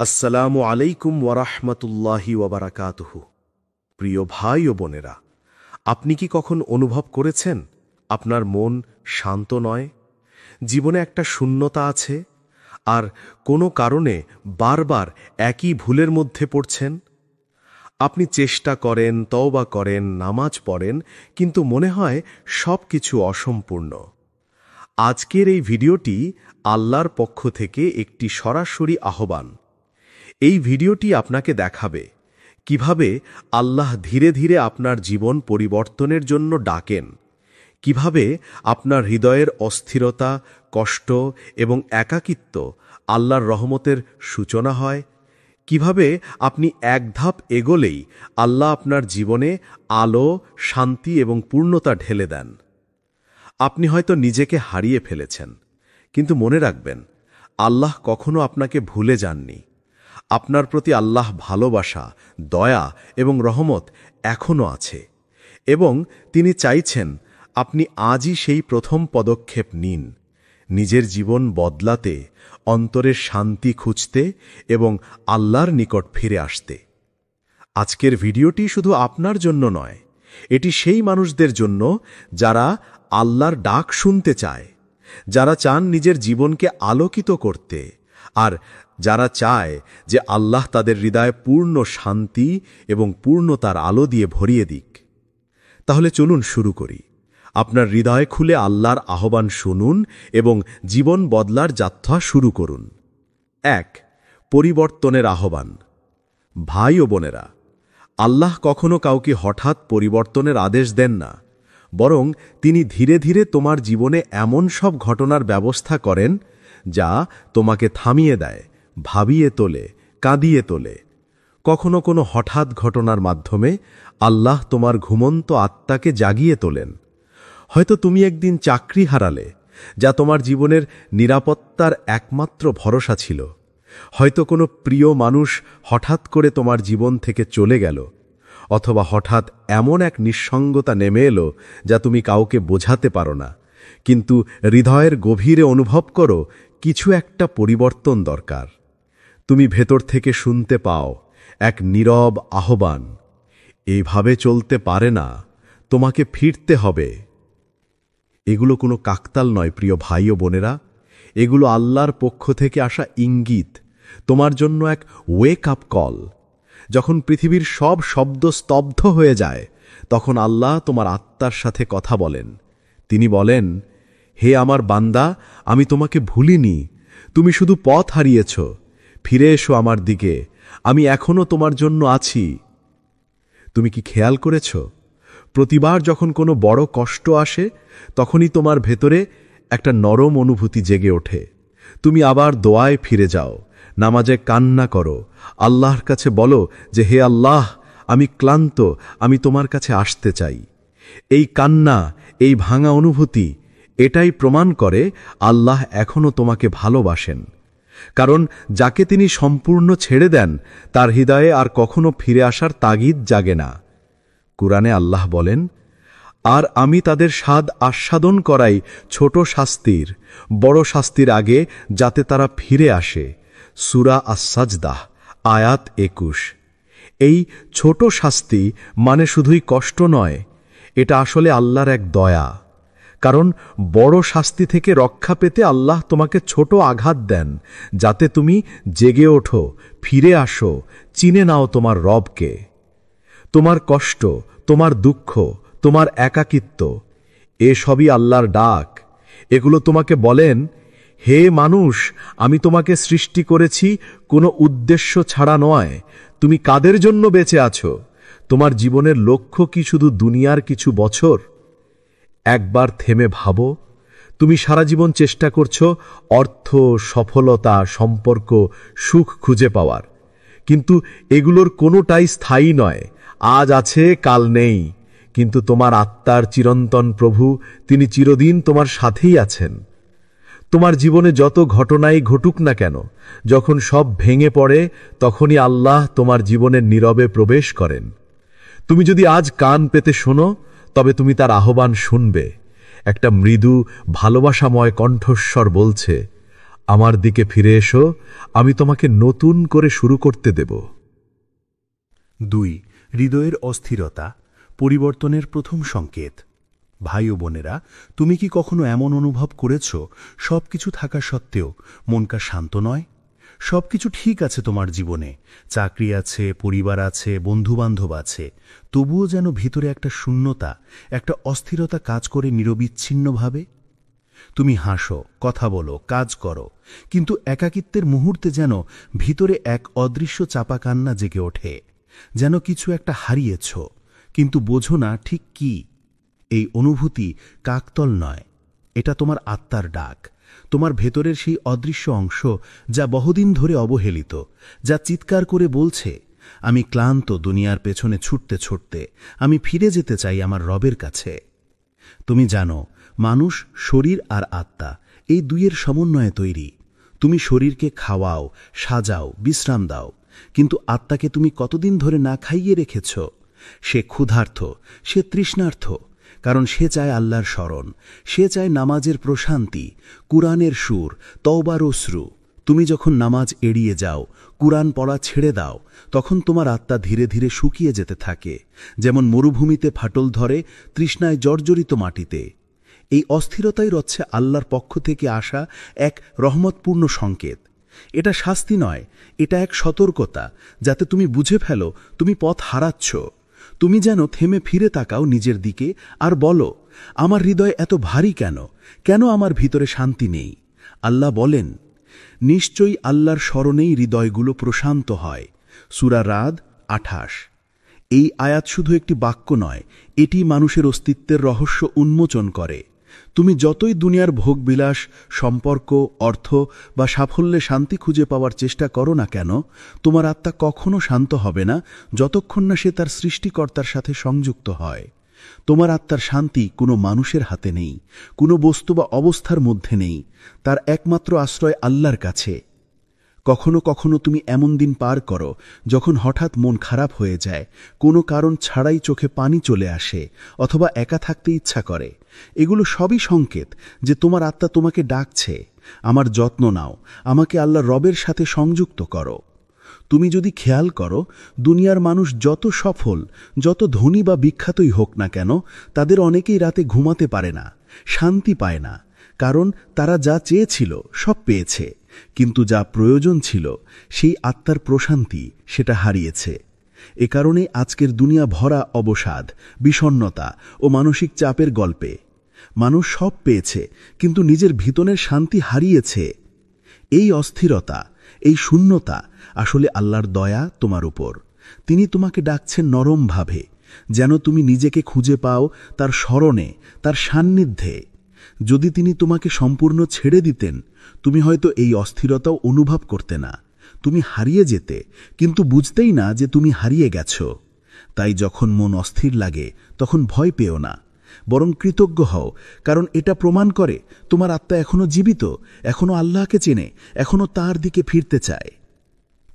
আসসালামু আলাইকুম ওয়ারাহমাতুল্লাহি ওয়াবারাকাতুহু। প্রিয় ভাই ও বোনেরা, আপনি কি কখন অনুভব করেছেন আপনার মন শান্ত নয়? জীবনে একটা শূন্যতা আছে, আর কোনো কারণে বারবার একই ভুলের মধ্যে পড়ছেন? আপনি চেষ্টা করেন, তওবা করেন, নামাজ পড়েন, কিন্তু মনে হয় সব কিছু অসম্পূর্ণ। আজকের এই ভিডিওটি আল্লাহর পক্ষ থেকে একটি সরাসরি আহ্বান। এই ভিডিওটি আপনাকে দেখাবে কিভাবে আল্লাহ ধীরে ধীরে আপনার জীবন পরিবর্তনের জন্য ডাকেন, কিভাবে আপনার হৃদয়ের অস্থিরতা, কষ্ট এবং একাকিত্ব আল্লাহর রহমতের সূচনা হয়, কিভাবে আপনি এক ধাপ এগোলেই আল্লাহ আপনার জীবনে আলো, শান্তি এবং পূর্ণতা ঢেলে দেন। আপনি হয়তো নিজেকে হারিয়ে ফেলেছেন, কিন্তু মনে রাখবেন, আল্লাহ কখনো আপনাকে ভুলে যাননি। আপনার প্রতি আল্লাহ ভালোবাসা, দয়া এবং রহমত এখনও আছে, এবং তিনি চাইছেন আপনি আজই সেই প্রথম পদক্ষেপ নিন, নিজের জীবন বদলাতে, অন্তরের শান্তি খুঁজতে এবং আল্লাহর নিকট ফিরে আসতে। আজকের ভিডিওটি শুধু আপনার জন্য নয়, এটি সেই মানুষদের জন্য যারা আল্লাহর ডাক শুনতে চায়, যারা চান নিজের জীবনকে আলোকিত করতে, আর যারা চায় যে আল্লাহ তাদের হৃদয়ে পূর্ণ শান্তি এবং পূর্ণতার আলো দিয়ে ভরিয়ে দিক। তাহলে চলুন শুরু করি। আপনার হৃদয় খুলে আল্লাহর আহ্বান শুনুন এবং জীবন বদলার যাত্রা শুরু করুন। ১. পরিবর্তনের আহ্বান। ভাই ও বোনেরা, আল্লাহ কখনো কাউকে হঠাৎ পরিবর্তনের আদেশ দেন না, বরং তিনি ধীরে ধীরে তোমার জীবনে এমন সব ঘটনার ব্যবস্থা করেন যা তোমাকে থামিয়ে দেয়, ভাবিয়ে তোলে, কাঁদিয়ে তোলে। কখনো কোনো হঠাৎ ঘটনার মাধ্যমে আল্লাহ তোমার ঘুমন্ত আত্মাকে জাগিয়ে তোলেন। হয়তো তুমি একদিন চাকরি হারালে, যা তোমার জীবনের নিরাপত্তার একমাত্র ভরসা ছিল। হয়তো কোনো প্রিয় মানুষ হঠাৎ করে তোমার জীবন থেকে চলে গেল, অথবা হঠাৎ এমন এক নিঃসঙ্গতা নেমে এলো যা তুমি কাউকে বোঝাতে পারো না, কিন্তু হৃদয়ের গভীরে অনুভব করো কিছু একটা পরিবর্তন দরকার। তুমি ভেতর থেকে শুনতে পাও এক নীরব আহ্বান, এইভাবে চলতে পারে না, তোমাকে ফিরতে হবে। এগুলো কোনো কাকতাল নয় প্রিয় ভাই ও বোনেরা, এগুলো আল্লাহর পক্ষ থেকে আসা ইঙ্গিত, তোমার জন্য এক ওয়েক আপ কল। যখন পৃথিবীর সব শব্দ স্তব্ধ হয়ে যায়, তখন আল্লাহ তোমার আত্মার সাথে কথা বলেন। তিনি বলেন, হে আমার বান্দা, আমি তোমাকে ভুলিনি, তুমি শুধু পথ হারিয়েছ, ফিরে এসো আমার দিকে, আমি এখনো তোমার জন্য আছি। তুমি কি খেয়াল করেছ, প্রতিবার যখন কোনো বড় কষ্ট আসে, তখনই তোমার ভেতরে একটা নরম অনুভূতি জেগে ওঠে। তুমি আবার দোয়ায় ফিরে যাও, নামাজে কান্না করো, আল্লাহর কাছে বলো যে হে আল্লাহ, আমি ক্লান্ত, আমি তোমার কাছে আসতে চাই। এই কান্না, এই ভাঙা অনুভূতি, এটাই প্রমাণ করে আল্লাহ এখনো তোমাকে ভালোবাসেন। কারণ যাকে তিনি সম্পূর্ণ ছেড়ে দেন, তার হৃদয়ে আর কখনো ফিরে আসার তাগিদ জাগে না। কুরআনে আল্লাহ বলেন, আর আমি তাদের স্বাদ আস্বাদন করাই ছোট শাস্তির, বড় শাস্তির আগে, যাতে তারা ফিরে আসে। সূরা আস-সাজদাহ, আয়াত ২১। এই ছোট শাস্তি মানে শুধুই কষ্ট নয়, এটা আসলে আল্লাহর এক দয়া। কারণ বড় শাস্তি থেকে রক্ষা পেতে আল্লাহ তোমাকে ছোট আঘাত দেন, যাতে তুমি জেগে ওঠো, ফিরে আসো, চিনে নাও তোমার রবকে। তোমার কষ্ট, তোমার দুঃখ, তোমার একাকিত্ব, এসবই আল্লাহর ডাক। এগুলো তোমাকে বলেন, হে মানুষ, আমি তোমাকে সৃষ্টি করেছি কোনো উদ্দেশ্য ছাড়া নয়। তুমি কাদের জন্য বেঁচে আছো? তোমার জীবনের লক্ষ্য কি শুধু দুনিয়ার কিছু বছর? একবার থেমে ভাবো, তুমি সারা জীবন চেষ্টা করছো অর্থ, সফলতা, সম্পর্ক, সুখ খুঁজে পাওয়ার, কিন্তু এগুলোর কোনোটাই স্থায়ী নয়। আজ আছে, কাল নেই, কিন্তু তোমার আত্মার চিরন্তন প্রভু, তিনি চিরদিন তোমার সাথেই আছেন। তোমার জীবনে যত ঘটনাই ঘটুক না কেন, যখন সব ভেঙে পড়ে, তখনই আল্লাহ তোমার জীবনের নীরবে প্রবেশ করেন। তুমি যদি আজ কান পেতে শোনো, তবে তুমি তার আহ্বান শুনবে। একটা মৃদু, ভালোবাসাময় কণ্ঠস্বর বলছে, আমার দিকে ফিরে এসো, আমি তোমাকে নতুন করে শুরু করতে দেব। 2. হৃদয়ের অস্থিরতা পরিবর্তনের প্রথম সংকেত। ভাই ও বোনেরা, তুমি কি কখনো এমন অনুভব করেছ সবকিছু থাকা সত্ত্বেও মনটা শান্ত নয়? সবকিছু ঠিক আছে তোমার জীবনে, চাকরি আছে, পরিবার আছে, বন্ধুবান্ধব আছে, তবুও যেন ভিতরে একটা শূন্যতা, একটা অস্থিরতা কাজ করে নিরবিচ্ছিন্নভাবে। তুমি হাসো, কথা বলো, কাজ করো, কিন্তু একাকিত্বের মুহূর্তে যেন ভিতরে এক অদৃশ্য চাপা কান্না জেগে ওঠে, যেন কিছু একটা হারিয়েছ, কিন্তু বোঝো না ঠিক কি। এই অনুভূতি কাকতল নয়, এটা তোমার আত্মার ডাক, তোমার ভেতরের সেই অদৃশ্য অংশ যা বহুদিন ধরে অবহেলিত, যা চিৎকার করে বলছে, আমি ক্লান্ত দুনিয়ার পেছনে ছুটতে ছুটতে, আমি ফিরে যেতে চাই আমার রবের কাছে। তুমি জানো, মানুষ শরীর আর আত্মা এই দুইয়ের সমন্বয়ে তৈরি। তুমি শরীরকে খাওয়াও, সাজাও, বিশ্রাম দাও, কিন্তু আত্মাকে তুমি কতদিন ধরে না খাইয়ে রেখেছ? সে ক্ষুধার্ত, সে তৃষ্ণার্ত, কারণ সে চায় আল্লাহর স্মরণ, সে চায় নামাজের প্রশান্তি, কুরআনের সুর, তওবার অশ্রু। তুমি যখন নামাজ এড়িয়ে যাও, কুরআন পড়া ছেড়ে দাও, তখন তোমার আত্মা ধীরে ধীরে শুকিয়ে যেতে থাকে, যেমন মরুভূমিতে ফাটল ধরে তৃষ্ণায় জর্জরিত মাটিতে। এই অস্থিরতাই হচ্ছে আল্লাহর পক্ষ থেকে আসা এক রহমতপূর্ণ সংকেত। এটা শাস্তি নয়, এটা এক সতর্কতা, যাতে তুমি বুঝে ফেলো তুমি পথ হারাচ্ছ। তুমি যেন থেমে ফিরে তাকাও নিজের দিকে আর বলো, আমার হৃদয় এত ভারী কেন? কেন আমার ভিতরে শান্তি নেই? আল্লাহ বলেন, নিশ্চয়ই আল্লাহর স্মরণেই হৃদয়গুলো প্রশান্ত হয়। সূরা রাদ 28। এই আয়াত শুধু একটি বাক্য নয়, এটি মানুষের অস্তিত্বের রহস্য উন্মোচন করে। তুমি যতই দুনিয়ার ভোগবিলাস, সম্পর্ক, অর্থ বা সাফল্যে শান্তি খুঁজে পাওয়ার চেষ্টা করো না কেন, তোমার আত্মা কখনো শান্ত হবে না যতক্ষণ না সে তার সৃষ্টিকর্তার সাথে সংযুক্ত হয়। তোমার আত্মার শান্তি কোনো মানুষের হাতে নেই, কোনো বস্তু বা অবস্থার মধ্যে নেই, তার একমাত্র আশ্রয় আল্লাহর কাছে। কখনো কখনো তুমি এমন দিন পার করো যখন হঠাৎ মন খারাপ হয়ে যায়, কোনো কারণ ছাড়াই চোখে পানি চলে আসে, অথবা একা থাকতে ইচ্ছা করে। এগুলো সবই সংকেত যে তোমার আত্মা তোমাকে ডাকছে, আমার যত্ন নাও, আমাকে আল্লাহর রবের সাথে সংযুক্ত করো। তুমি যদি খেয়াল করো, দুনিয়ার মানুষ যত সফল, যত ধনী বা বিখ্যাতই হোক না কেন, তাদের অনেকেই রাতে ঘুমাতে পারে না, শান্তি পায় না, কারণ তারা যা চেয়েছিল সব পেয়েছে, কিন্তু যা প্রয়োজন ছিল, সেই আত্মার প্রশান্তি, সেটা হারিয়েছে। এ কারণেই আজকের দুনিয়া ভরা অবসাদ, বিষণ্ণতা ও মানসিক চাপের গল্পে। মানুষ সব পেয়েছে, কিন্তু নিজের ভিতরের শান্তি হারিয়েছে। এই অস্থিরতা, এই শূন্যতা আসলে আল্লাহর দয়া তোমার উপর। তিনি তোমাকে ডাকছেন নরমভাবে, যেন তুমি নিজেকে খুঁজে পাও তার স্মরণে, তার সান্নিধ্যে। যদি তিনি তোমাকে সম্পূর্ণ ছেড়ে দিতেন, তুমি হয়তো এই অস্থিরতাও অনুভব করতে না। তুমি হারিয়ে যেতে, কিন্তু বুঝতেই না যে তুমি হারিয়ে গেছ। তাই যখন মন অস্থির লাগে, তখন ভয় পেও না, বরং কৃতজ্ঞ হও, কারণ এটা প্রমাণ করে তোমার আত্মা এখনো জীবিত, এখনো আল্লাহকে চেনে, এখনো তার দিকে ফিরতে চায়।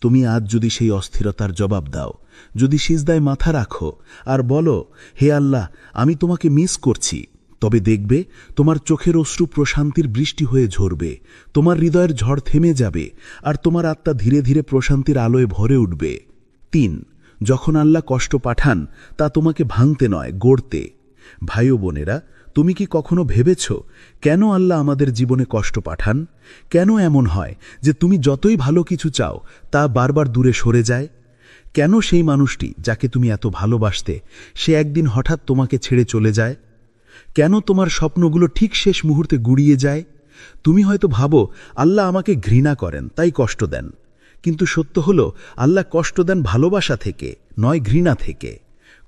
তুমি আজ যদি সেই অস্থিরতার জবাব দাও, যদি সিজদায় মাথা রাখো আর বলো, হে আল্লাহ, আমি তোমাকে মিস করছি, তবে দেখবে তোমার চোখের অশ্রু প্রশান্তির বৃষ্টি হয়ে ঝরবে, তোমার হৃদয়ের ঝড় থেমে যাবে, আর তোমার আত্মা ধীরে ধীরে প্রশান্তির আলোয় ভরে উঠবে। 3. যখন আল্লাহ কষ্ট পাঠান, তা তোমাকে ভাঙতে নয়, গড়তে। ভাই ও বোনেরা, তুমি কি কখনো ভেবেছ কেন আল্লাহ আমাদের জীবনে কষ্ট পাঠান? কেন এমন হয় যে তুমি যতই ভালো কিছু চাও, তা বারবার দূরে সরে যায়? কেন সেই মানুষটি যাকে তুমি এত ভালোবাসতে, সে একদিন হঠাৎ তোমাকে ছেড়ে চলে যায়? কেন তোমার স্বপ্নগুলো ঠিক শেষ মুহূর্তে গুড়িয়ে যায়? তুমি হয়তো ভাবো, আল্লাহ আমাকে ঘৃণা করেন, তাই কষ্ট দেন। কিন্তু সত্য হলো, আল্লাহ কষ্ট দেন ভালোবাসা থেকে, নয় ঘৃণা থেকে।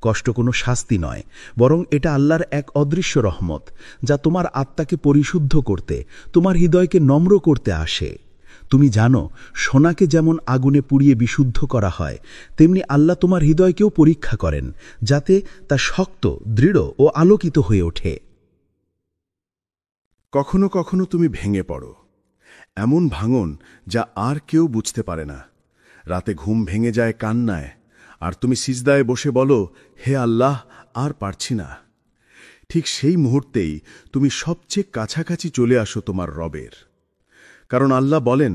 কষ্ট কোনো শাস্তি নয়, বরং এটা আল্লাহর এক অদৃশ্য রহমত, যা তোমার আত্মাকে পরিশুদ্ধ করতে, তোমার হৃদয়কে নম্র করতে আসে। তুমি জানো, সোনাকে যেমন আগুনে পুড়িয়ে বিশুদ্ধ করা হয়, তেমনি আল্লাহ তোমার হৃদয়কেও পরীক্ষা করেন, যাতে তা শক্ত, দৃঢ় ও আলোকিত হয়ে ওঠে। কখনো কখনো তুমি ভেঙে পড়ো, এমন ভাঙন যা আর কেউ বুঝতে পারে না। রাতে ঘুম ভেঙে যায় কান্নায়, আর তুমি সিজদায় বসে বলো, হে আল্লাহ, আর পারছি না। ঠিক সেই মুহূর্তেই তুমি সবচেয়ে কাছাকাছি চলে আসো তোমার রবের। কারণ আল্লাহ বলেন,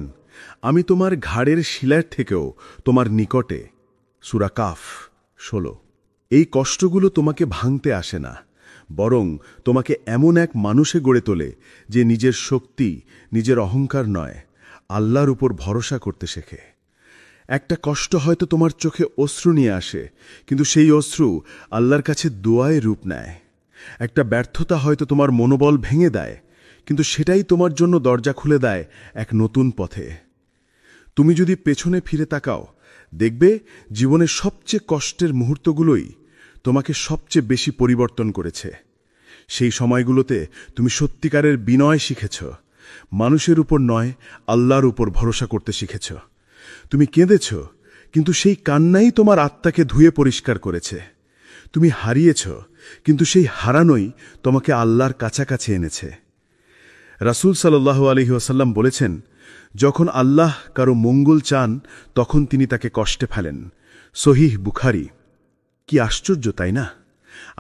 আমি তোমার ঘাড়ের শিলার থেকেও তোমার নিকটে। সূরা কাফ 16। এই কষ্টগুলো তোমাকে ভাঙতে আসে না, বরং তোমাকে এমন এক মানুষে গড়ে তোলে যে নিজের শক্তি, নিজের অহংকার নয়, আল্লাহর উপর ভরসা করতে শেখে। একটা কষ্ট হয়তো তোমার চোখে অশ্রু নিয়ে আসে, কিন্তু সেই অশ্রু আল্লাহর কাছে দোয়ায় রূপ নেয়। একটা ব্যর্থতা হয়তো তোমার মনোবল ভেঙে দেয়, কিন্তু সেটাই তোমার জন্য দরজা খুলে দেয় এক নতুন পথে। তুমি যদি পেছনে ফিরে তাকাও, দেখবে জীবনের সবচেয়ে কষ্টের মুহূর্তগুলোই তোমাকে সবচেয়ে বেশি পরিবর্তন করেছে। সেই সময়গুলোতে তুমি সত্যিকারের বিনয় শিখেছ, মানুষের উপর নয় আল্লাহর উপর ভরসা করতে শিখেছ। তুমি কেঁদেছ, কিন্তু সেই কান্নাই তোমার আত্মাকে ধুয়ে পরিষ্কার করেছে। তুমি হারিয়েছ, কিন্তু সেই হারানোই তোমাকে আল্লাহর কাছাকাছি এনেছে। রাসূল সাল্লাল্লাহু আলাইহি ওয়াসাল্লাম বলেছেন, যখন আল্লাহ কারো মঙ্গল চান তখন তিনি তাকে কষ্টে ফেলেন। সহিহ বুখারী। কি আশ্চর্য, তাই না?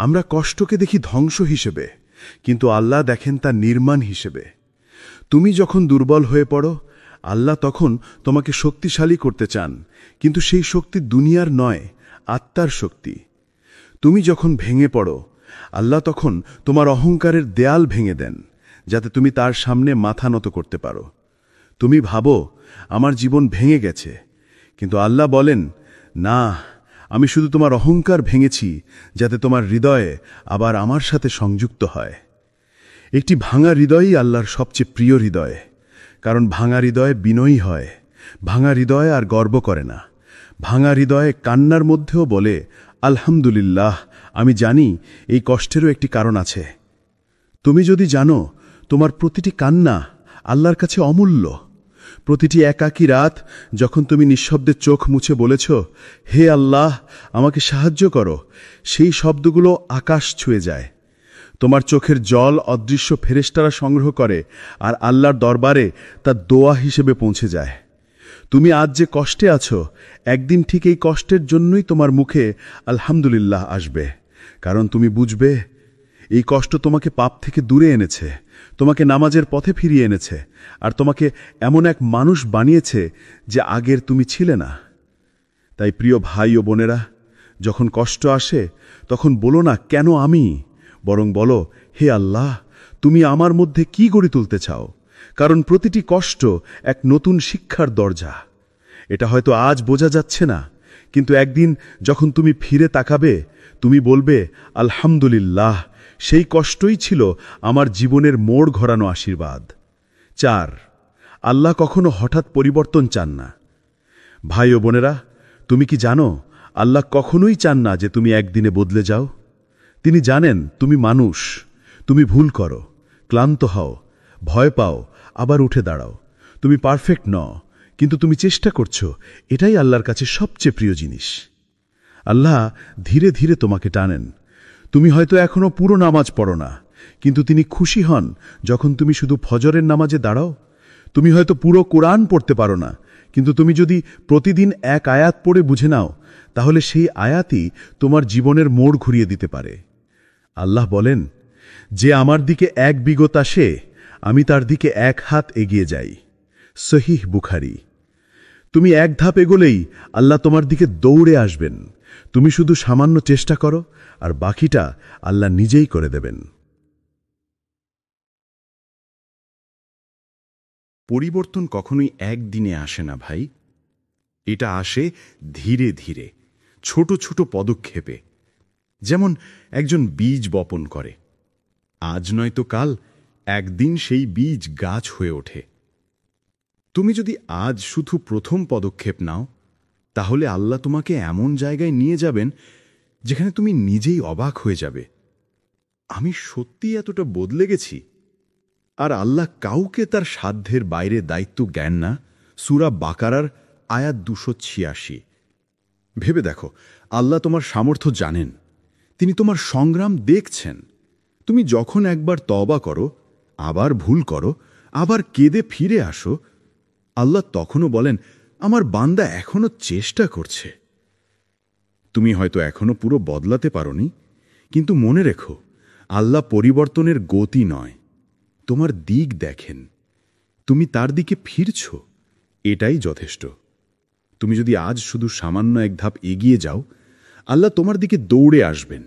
আমরা কষ্টকে দেখি ধ্বংস হিসেবে, কিন্তু আল্লাহ দেখেন তা নির্মাণ হিসেবে। তুমি যখন দুর্বল হয়ে পড়ো, আল্লাহ তখন তোমাকে শক্তিশালী করতে চান, কিন্তু সেই শক্তি দুনিয়ার নয়, আত্মার শক্তি। তুমি যখন ভেঙে পড়ো, আল্লাহ তখন তোমার অহংকারের দেয়াল ভেঙে দেন, যাতে তুমি তার সামনে মাথা নত করতে পারো। তুমি ভাবো, আমার জীবন ভেঙে গেছে, কিন্তু আল্লাহ বলেন, না, আমি শুধু তোমার অহংকার ভেঙেছি, যাতে তোমার হৃদয়ে আবার আমার সাথে সংযুক্ত হয়। একটি ভাঙা হৃদয়ই আল্লাহর সবচেয়ে প্রিয় হৃদয়, কারণ ভাঙা হৃদয় বিনয়ী হয়। ভাঙা হৃদয় আর গর্ব করে না। ভাঙা হৃদয়ে কান্নার মধ্যেও বলে, আলহামদুলিল্লাহ, আমি জানি এই কষ্টেরও একটি কারণ আছে। তুমি যদি জানো তোমার প্রতিটি কান্না আল্লাহর কাছে অমূল্য, প্রতিটি একাকী রাত যখন তুমি নিঃশব্দে চোখ মুছে বলেছ, হে আল্লাহ, আমাকে সাহায্য করো, সেই শব্দগুলো আকাশ ছুঁয়ে যায়। তোমার চোখের জল অদৃশ্য ফেরেশতারা সংগ্রহ করে, আর আল্লাহর দরবারে তা দোয়া হিসেবে পৌঁছে যায়। তুমি আজ যে কষ্টে আছো, একদিন ঠিক এই কষ্টের জন্যই তোমার মুখে আলহামদুলিল্লাহ আসবে, কারণ তুমি বুঝবে এই কষ্ট তোমাকে পাপ থেকে দূরে এনেছে, তোমাকে নামাজের পথে ফিরিয়ে এনেছে, আর তোমাকে এমন এক মানুষ বানিয়েছে যে আগের তুমি ছিলে না। তাই প্রিয় ভাই ও বোনেরা, যখন কষ্ট আসে তখন বলো না কেন আমি, বরং বলো, হে আল্লাহ, তুমি আমার মধ্যে কি গড়ে তুলতে চাও, কারণ প্রতিটি কষ্ট এক নতুন শিক্ষার দরজা। এটা হয়তো আজ বোঝা যাচ্ছে না, কিন্তু একদিন যখন তুমি ফিরে তাকাবে, তুমি বলবে, আলহামদুলিল্লাহ, সেই কষ্টই ছিল আমার জীবনের মোড় ঘোরানো আশীর্বাদ। 4, আল্লাহ কখনো হঠাৎ পরিবর্তন চান না। ভাই ও বোনেরা, তুমি কি জানো, আল্লাহ কখনোই চান না যে তুমি একদিনে বদলে যাও। তিনি জানেন তুমি মানুষ, তুমি ভুল করো, ক্লান্ত হও, ভয় পাও, আবার উঠে দাঁড়াও। তুমি পারফেক্ট নও, কিন্তু তুমি চেষ্টা করছো, এটাই আল্লাহর কাছে সবচেয়ে প্রিয় জিনিস। আল্লাহ ধীরে ধীরে তোমাকে টানেন। তুমি হয়তো এখনো পুরো নামাজ পড়ো না, কিন্তু তিনি খুশি হন যখন তুমি শুধু ফজরের নামাজে দাঁড়াও। তুমি হয়তো পুরো কোরআন পড়তে পারো না, কিন্তু তুমি যদি প্রতিদিন এক আয়াত পড়ে বুঝে নাও, তাহলে সেই আয়াতই তোমার জীবনের মোড় ঘুরিয়ে দিতে পারে। আল্লাহ বলেন, যে আমার দিকে এক বিগত আসে, আমি তার দিকে এক হাত এগিয়ে যাই। সহিহ বুখারী। তুমি এক ধাপ এগোলেই আল্লাহ তোমার দিকে দৌড়ে আসবেন। তুমি শুধু সামান্য চেষ্টা করো, আর বাকিটা আল্লাহ নিজেই করে দেবেন। পরিবর্তন কখনোই একদিনে আসে না ভাই। এটা আসে ধীরে ধীরে, ছোট ছোট পদক্ষেপে। যেমন একজন বীজ বপন করে, আজ নয়তো কাল একদিন সেই বীজ গাছ হয়ে ওঠে। তুমি যদি আজ শুধু প্রথম পদক্ষেপ নাও, তাহলে আল্লাহ তোমাকে এমন জায়গায় নিয়ে যাবেন যেখানে তুমি নিজেই অবাক হয়ে যাবে, আমি সত্যি এতটা বদলে গেছি। আর আল্লাহ কাউকে তার সাধ্যের বাইরে দায়িত্ব জ্ঞান না। সূরা বাকারার আয়াত 286। ভেবে দেখো, আল্লাহ তোমার সামর্থ্য জানেন, তিনি তোমার সংগ্রাম দেখছেন। তুমি যখন একবার তওবা করো, আবার ভুল করো, আবার কেঁদে ফিরে আসো, আল্লাহ তখনও বলেন, আমার বান্দা এখনো চেষ্টা করছে। তুমি হয়তো এখনো পুরো বদলাতে পারোনি, কিন্তু মনে রেখো, আল্লাহ পরিবর্তনের গতি নয়, তোমার দিক দেখেন। তুমি তার দিকে ফিরছ, এটাই যথেষ্ট। তুমি যদি আজ শুধু সামান্য এক ধাপ এগিয়ে যাও, আল্লাহ তোমার দিকে দৌড়ে আসবেন,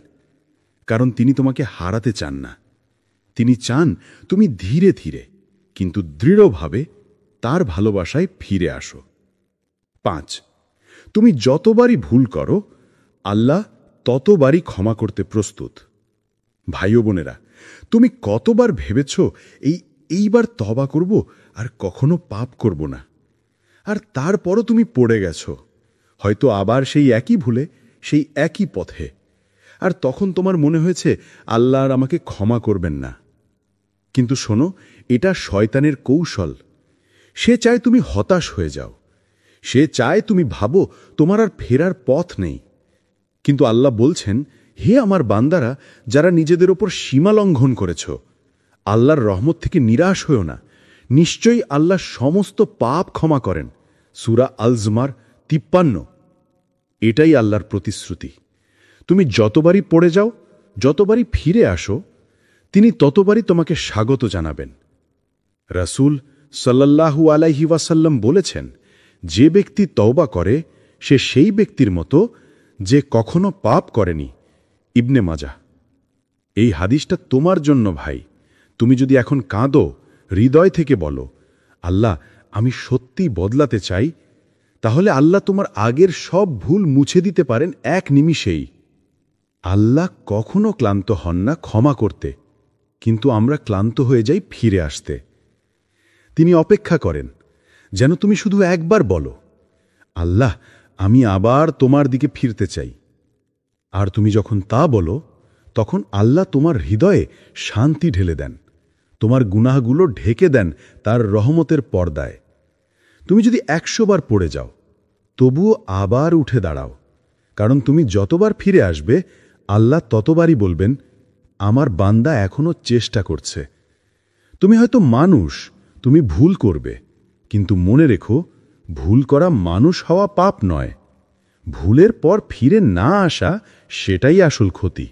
কারণ তিনি তোমাকে হারাতে চান না। তিনি চান তুমি ধীরে ধীরে কিন্তু দৃঢ়ভাবে তার ভালোবাসায় ফিরে আসো। 5, তুমি যতবারই ভুল করো, আল্লাহ ততবারই ক্ষমা করতে প্রস্তুত। ভাই ও বোনেরা, তুমি কতবার ভেবেছ এইবার তওবা করব আর কখনো পাপ করব না, আর তারপরও তুমি পড়ে গেছ, হয়তো আবার সেই একই ভুলে, সেই একই পথে, আর তখন তোমার মনে হয়েছে আল্লাহ আর আমাকে ক্ষমা করবেন না। কিন্তু শোনো, এটা শয়তানের কৌশল। সে চায় তুমি হতাশ হয়ে যাও, সে চায় তুমি ভাবো তোমার আর ফেরার পথ নেই। কিন্তু আল্লাহ বলছেন, হে আমার বান্দারা যারা নিজেদের ওপর সীমা লঙ্ঘন করেছ, আল্লাহর রহমত থেকে নিরাশ হও না। নিশ্চয়ই আল্লাহ সমস্ত পাপ ক্ষমা করেন। সূরা আল জুমার 53। এটাই আল্লাহর প্রতিশ্রুতি। তুমি যতবারই পড়ে যাও, যতবারই ফিরে আসো, তিনি ততবারই তোমাকে স্বাগত জানাবেন। রাসূল সাল্লাল্লাহু আলাইহি ওয়াসাল্লাম বলেছেন, যে ব্যক্তি তওবা করে সে সেই ব্যক্তির মতো যে কখনো পাপ করেনি। ইবনে মাজাহ। এই হাদিসটা তোমার জন্য ভাই। তুমি যদি এখন কাঁদো, হৃদয় থেকে বলো, আল্লাহ আমি সত্যি বদলাতে চাই, তাহলে আল্লাহ তোমার আগের সব ভুল মুছে দিতে পারেন এক নিমিষেই। আল্লাহ কখনো ক্লান্ত হন না ক্ষমা করতে, কিন্তু আমরা ক্লান্ত হয়ে যাই ফিরে আসতে। তিনি অপেক্ষা করেন যেন তুমি শুধু একবার বলো, আল্লাহ আমি আবার তোমার দিকে ফিরতে চাই। আর তুমি যখন তা বলো, তখন আল্লাহ তোমার হৃদয়ে শান্তি ঢেলে দেন, তোমার গুনাহগুলো ঢেকে দেন তার রহমতের পর্দায়। তুমি যদি 100 বার পড়ে যাও, তবুও আবার উঠে দাঁড়াও, কারণ তুমি যতবার ফিরে আসবে, আল্লাহ ততবারই বলবেন, আমার বান্দা এখনো চেষ্টা করছে। তুমি হয়তো মানুষ, তুমি ভুল করবে, কিন্তু মনে রেখো, ভুল করা মানুষ হওয়া পাপ নয়। ভুলের পর ফিরে না আসা, সেটাই আসল ক্ষতি।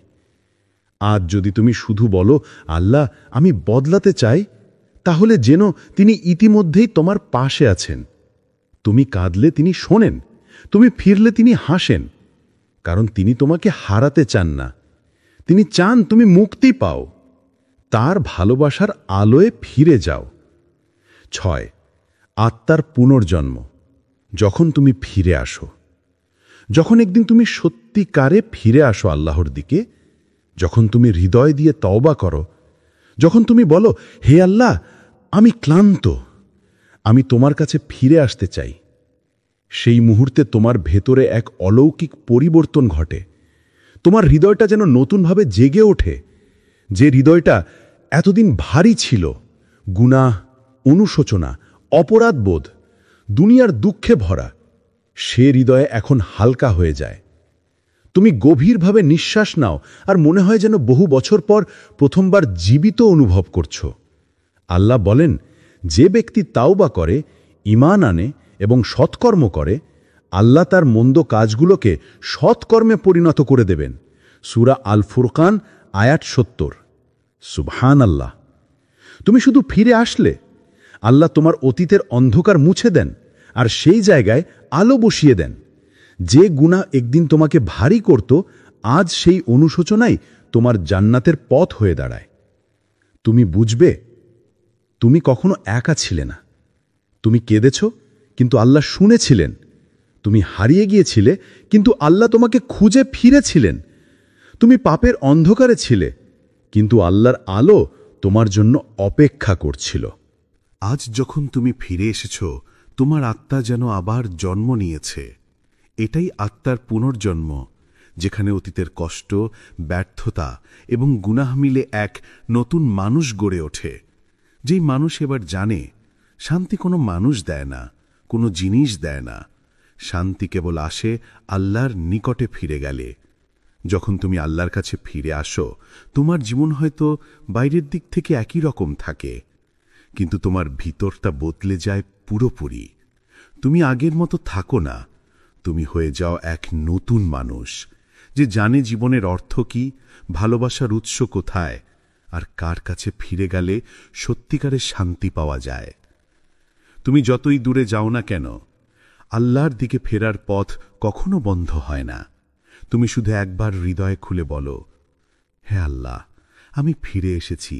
আজ যদি তুমি শুধু বলো, আল্লাহ আমি বদলাতে চাই, তাহলে যেন তিনি ইতিমধ্যেই তোমার পাশে আছেন। তুমি কাঁদলে তিনি শোনেন, তুমি ফিরলে তিনি হাসেন, কারণ তিনি তোমাকে হারাতে চান না। তিনি চান তুমি মুক্তি পাও, তার ভালোবাসার আলোয় ফিরে যাও। 6, আত্মার পুনর্জন্ম। যখন তুমি ফিরে আসো, যখন একদিন তুমি সত্যিকারে ফিরে আসো আল্লাহর দিকে, যখন তুমি হৃদয় দিয়ে তওবা করো, যখন তুমি বলো, হে আল্লাহ আমি ক্লান্ত, আমি তোমার কাছে ফিরে আসতে চাই, সেই মুহূর্তে তোমার ভেতরে এক অলৌকিক পরিবর্তন ঘটে। তোমার হৃদয়টা যেন নতুনভাবে জেগে ওঠে। যে হৃদয়টা এতদিন ভারী ছিল, গুনাহ, অনুশোচনা, অপরাধবোধ, দুনিয়ার দুঃখে ভরা, সে হৃদয়ে এখন হালকা হয়ে যায়। তুমি গভীরভাবে নিঃশ্বাস নাও, আর মনে হয় যেন বহু বছর পর প্রথমবার জীবিত অনুভব করছো। আল্লাহ বলেন, যে ব্যক্তি তাওবা করে, ঈমান আনে এবং সৎকর্ম করে, আল্লাহ তার মন্দ কাজগুলোকে সৎকর্মে পরিণত করে দেবেন। সূরা আল ফুরকান আয়াত 70। সুবহানাল্লাহ। তুমি শুধু ফিরে আসলে, আল্লাহ তোমার অতীতের অন্ধকার মুছে দেন, আর সেই জায়গায় আলো বসিয়ে দেন। যে গুনাহ একদিন তোমাকে ভারী করত, আজ সেই অনুশোচনাই তোমার জান্নাতের পথ হয়ে দাঁড়ায়। তুমি বুঝবে, তুমি কখনো একা ছিলে না। তুমি কেঁদেছ, কিন্তু আল্লাহ শুনেছিলেন। তুমি হারিয়ে গিয়েছিলে, কিন্তু আল্লাহ তোমাকে খুঁজে ফিরেছিলেন। তুমি পাপের অন্ধকারে ছিলে, কিন্তু আল্লাহর আলো তোমার জন্য অপেক্ষা করছিল। আজ যখন তুমি ফিরে এসেছ, তোমার আত্মা যেন আবার জন্ম নিয়েছে। এটাই আত্মার পুনর্জন্ম, যেখানে অতীতের কষ্ট, ব্যর্থতা এবং গুনাহ মিলে এক নতুন মানুষ গড়ে ওঠে। যেই মানুষ এবার জানে, শান্তি কোনো মানুষ দেয় না, কোনো জিনিস দেয় না। শান্তি কেবল আসে আল্লাহর নিকটে ফিরে গেলে। যখন তুমি আল্লাহর কাছে ফিরে আসো, তোমার জীবন হয়তো বাইরের দিক থেকে একই রকম থাকে, কিন্তু তোমার ভিতরটা বদলে যায় পুরোপুরি। তুমি আগের মতো থাকো না, তুমি হয়ে যাও এক নতুন মানুষ, যে জানে জীবনের অর্থ কি, ভালোবাসার উৎস কোথায়, আর কার কাছে ফিরে গেলে সত্যিকারের শান্তি পাওয়া যায়। তুমি যতই দূরে যাও না কেন, আল্লাহর দিকে ফেরার পথ কখনো বন্ধ হয় না। তুমি শুধু একবার হৃদয় খুলে বলো, হে আল্লাহ, আমি ফিরে এসেছি।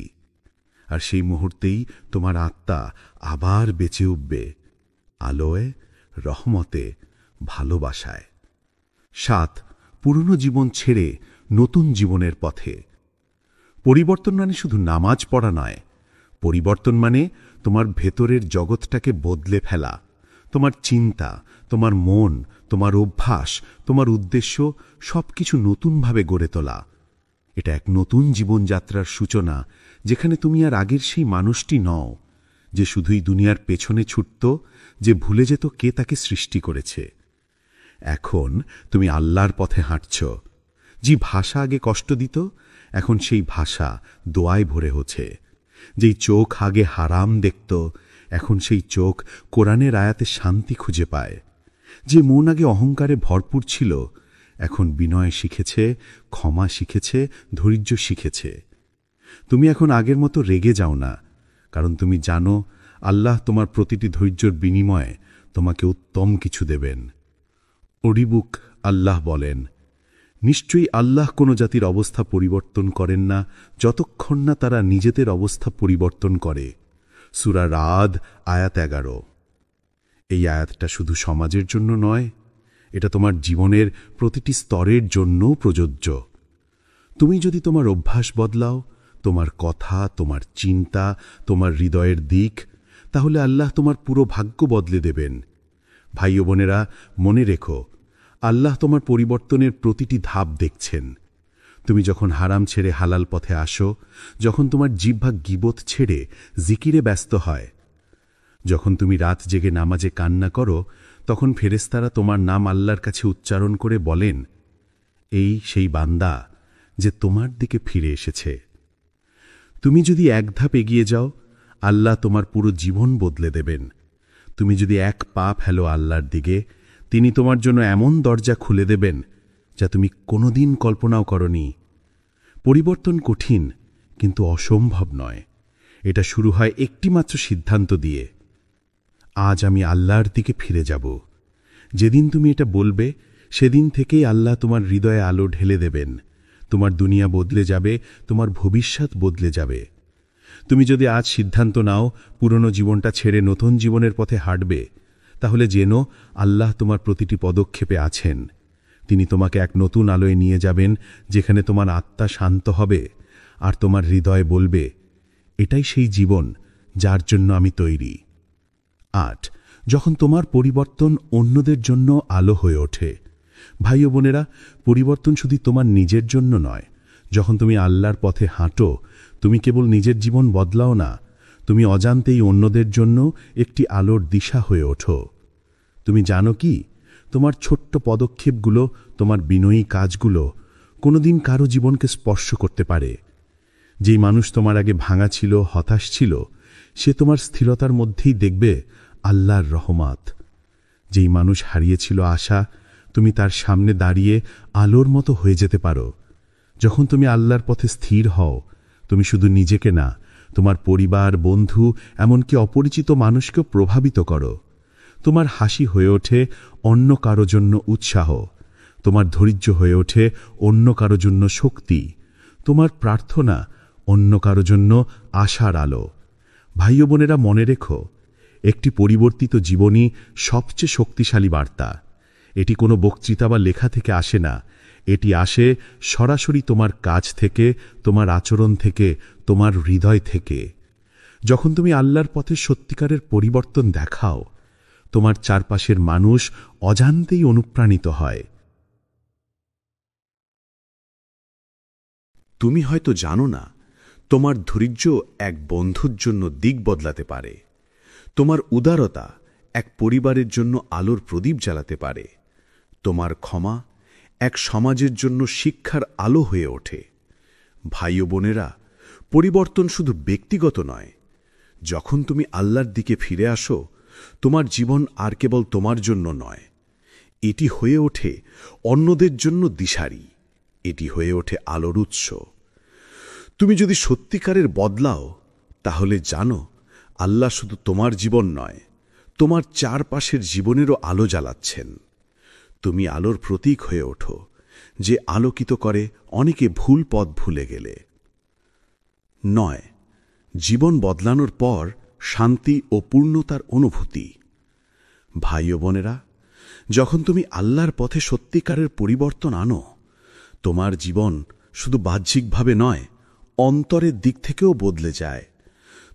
আর সেই মুহূর্তেই তোমার আত্মা আবার বেঁচে উঠবে আলোয়, রহমতে, ভালোবাসায়। 7. পুরনো জীবন ছেড়ে নতুন জীবনের পথে। পরিবর্তন মানে শুধু নামাজ পড়া নয়। পরিবর্তন মানে তোমার ভেতরের জগৎটাকে বদলে ফেলা। তোমার চিন্তা, তোমার মন, তোমার অভ্যাস, তোমার উদ্দেশ্য সবকিছু নতুনভাবে গড়ে তোলা। এটা এক নতুন জীবনযাত্রার সূচনা, যেখানে তুমি আর আগের সেই মানুষটি নও, যে শুধুই দুনিয়ার পেছনে ছুটত, যে ভুলে যেত কে তাকে সৃষ্টি করেছে। এখন তুমি আল্লাহর পথে হাঁটছ। যে ভাষা আগে কষ্ট দিত, এখন সেই ভাষা দোয়ায় ভরে হচ্ছে। যেই চোখ আগে হারাম দেখত, এখন সেই চোখ কোরআনের আয়াতে শান্তি খুঁজে পায়। যে মন আগে অহংকারে ভরপুর ছিল, এখন বিনয় শিখেছে, ক্ষমা শিখেছে, ধৈর্য শিখেছে। তুমি এখন আগের মতো রেগে যাও না, কারণ তুমি জানো আল্লাহ তোমার প্রতিটি ধৈর্যের বিনিময়ে তোমাকে উত্তম কিছু দেবেন। অডিবুক আল্লাহ বলেন, নিশ্চয়ই আল্লাহ কোনো জাতির অবস্থা পরিবর্তন করেন না যতক্ষণ না তারা নিজেদের অবস্থা পরিবর্তন করে। সূরা রাদ আয়াত 11। এই আয়াতটা শুধু সমাজের জন্য নয়, এটা তোমার জীবনের প্রতিটি স্তরের জন্যও প্রযোজ্য। তুমি যদি তোমার অভ্যাস বদলাও, তোমার কথা, তোমার চিন্তা, তোমার হৃদয়ের দিক, তাহলে আল্লাহ তোমার পুরো ভাগ্য বদলে দেবেন। ভাই ও বোনেরা, মনে রেখো, আল্লাহ তোমার পরিবর্তনের প্রতিটি ধাপ দেখছেন। তুমি যখন হারাম ছেড়ে হালাল পথে আসো, যখন তোমার জিহ্বা গীবত ছেড়ে জিকিরে ব্যস্ত হয়, যখন তুমি রাত জেগে নামাজে কান্না করো, তখন ফেরেশতারা তোমার নাম আল্লাহর কাছে উচ্চারণ করে বলেন, এই সেই বান্দা যে তোমার দিকে ফিরে এসেছে। তুমি যদি এক ধাপ এগিয়ে যাও, আল্লাহ তোমার পুরো জীবন বদলে দেবেন। তুমি যদি এক পা ফেলো আল্লাহর দিকে, তিনি তোমার জন্য এমন দরজা খুলে দেবেন যা তুমি কোনোদিন কল্পনাও করনি। পরিবর্তন কঠিন, কিন্তু অসম্ভব নয়। এটা শুরু হয় একটিমাত্র সিদ্ধান্ত দিয়ে, আজ আমি আল্লাহর দিকে ফিরে যাব। যেদিন তুমি এটা বলবে, সেদিন থেকেই আল্লাহ তোমার হৃদয়ে আলো ঢেলে দেবেন। তোমার দুনিয়া বদলে যাবে, তোমার ভবিষ্যৎ বদলে যাবে। তুমি যদি আজ সিদ্ধান্ত নাও পুরনো জীবনটা ছেড়ে নতুন জীবনের পথে হাঁটবে, তাহলে জেনো আল্লাহ তোমার প্রতিটি পদক্ষেপে আছেন। তিনি তোমাকে এক নতুন আলোয় নিয়ে যাবেন, যেখানে তোমার আত্মা শান্ত হবে আর তোমার হৃদয় বলবে, এটাই সেই জীবন যার জন্য আমি তৈরি। 8. যখন তোমার পরিবর্তন অন্যদের জন্য আলো হয়ে ওঠে। ভাই ও বোনেরা, পরিবর্তন শুধু তোমার নিজের জন্য নয়। যখন তুমি আল্লাহর পথে হাঁটো, তুমি কেবল নিজের জীবন বদলাও না, তুমি অজান্তেই অন্যদের জন্য একটি আলোর দিশা হয়ে ওঠো। তুমি জানো কি, তোমার ছোট্ট পদক্ষেপগুলো, তোমার বিনয়ী কাজগুলো কোনোদিন কারো জীবনকে স্পর্শ করতে পারে। যেই মানুষ তোমার আগে ভাঙা ছিল, হতাশ ছিল, সে তোমার স্থিরতার মধ্যেই দেখবে আল্লাহর রহমত। যেই মানুষ হারিয়েছিল আশা, তুমি তার সামনে দাঁড়িয়ে আলোর মতো হয়ে যেতে পারো। যখন তুমি আল্লাহর পথে স্থির হও, তুমি শুধু নিজেকে না, তোমার পরিবার, বন্ধু, এমনকি অপরিচিত মানুষকেও প্রভাবিত করো। তোমার হাসি হয়ে ওঠে অন্য কারো জন্য উৎসাহ, তোমার ধৈর্য হয়ে ওঠে অন্য কারো জন্য শক্তি, তোমার প্রার্থনা অন্য কারো জন্য আশার আলো। ভাই ও বোনেরা, মনে রেখো, একটি পরিবর্তিত জীবনই সবচেয়ে শক্তিশালী বার্তা। এটি কোনো বক্তৃতা বা লেখা থেকে আসে না, এটি আসে সরাসরি তোমার কাজ থেকে, তোমার আচরণ থেকে, তোমার হৃদয় থেকে। যখন তুমি আল্লাহর পথে সত্যিকারের পরিবর্তন দেখাও, তোমার চারপাশের মানুষ অজান্তেই অনুপ্রাণিত হয়। তুমি হয়তো জানো না, তোমার ধৈর্য এক বন্ধুর জন্য দিক বদলাতে পারে। তোমার উদারতা এক পরিবারের জন্য আলোর প্রদীপ জ্বালাতে পারে। তোমার ক্ষমা এক সমাজের জন্য শিক্ষার আলো হয়ে ওঠে। ভাই ও বোনেরা, পরিবর্তন শুধু ব্যক্তিগত নয়। যখন তুমি আল্লাহর দিকে ফিরে আসো, তোমার জীবন আর কেবল তোমার জন্য নয়, এটি হয়ে ওঠে অন্যদের জন্য দিশারি, এটি হয়ে ওঠে আলোর উৎস। তুমি যদি সত্যিকারের বদলাও, তাহলে জানো আল্লাহ শুধু তোমার জীবন নয়, তোমার চারপাশের জীবনেরও আলো জ্বালাচ্ছেন। তুমি আলোর প্রতীক হয়ে ওঠো, যে আলোকিত করে অনেকে ভুল পথ ভুলে গেলে। 9. জীবন বদলানোর পর শান্তি ও পূর্ণতার অনুভূতি। ভাই ও বোনেরা, যখন তুমি আল্লাহর পথে সত্যিকারের পরিবর্তন আনো, তোমার জীবন শুধু বাহ্যিকভাবে নয়, অন্তরের দিক থেকেও বদলে যায়।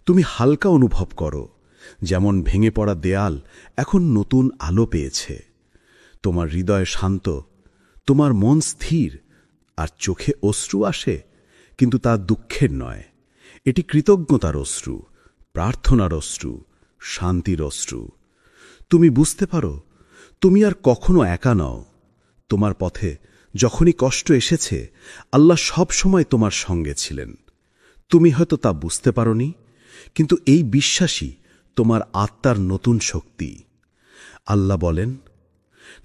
তুমি হালকা অনুভব করো, যেমন ভেঙে পড়া দেয়াল এখন নতুন আলো পেয়েছে। তোমার হৃদয় শান্ত, তোমার মন স্থির, আর চোখে অশ্রু আসে, কিন্তু তা দুঃখের নয়। এটি কৃতজ্ঞতার অশ্রু, প্রার্থনার অশ্রু, শান্তির অশ্রু। তুমি বুঝতে পারো তুমি আর কখনো একা নও। তোমার পথে যখনই কষ্ট এসেছে, আল্লাহ সব সময় তোমার সঙ্গে ছিলেন। তুমি হয়তো তা বুঝতে পারোনি, কিন্তু এই বিশ্বাসই তোমার আত্মার নতুন শক্তি। আল্লাহ বলেন,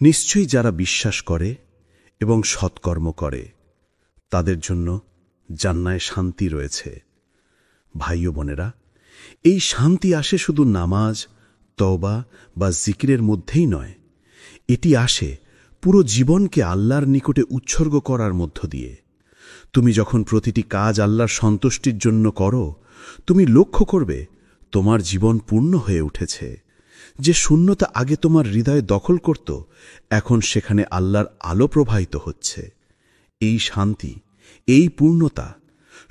নিশ্চয়ই যারা বিশ্বাস করে এবং সৎকর্ম করে, তাদের জন্য জান্নাতে শান্তি রয়েছে। ভাই ও বোনেরা, এই শান্তি আসে শুধু নামাজ, তওবা বা জিকিরের মধ্যেই নয়, এটি আসে পুরো জীবনকে আল্লাহর নিকটে উৎসর্গ করার মধ্য দিয়ে। তুমি যখন প্রতিটি কাজ আল্লাহর সন্তুষ্টির জন্য করো, তুমি লক্ষ্য করবে তোমার জীবন পূর্ণ হয়ে উঠেছে। যে শূন্যতা আগে তোমার হৃদয়ে দখল করত, এখন সেখানে আল্লাহর আলো প্রবাহিত হচ্ছে। এই শান্তি, এই পূর্ণতা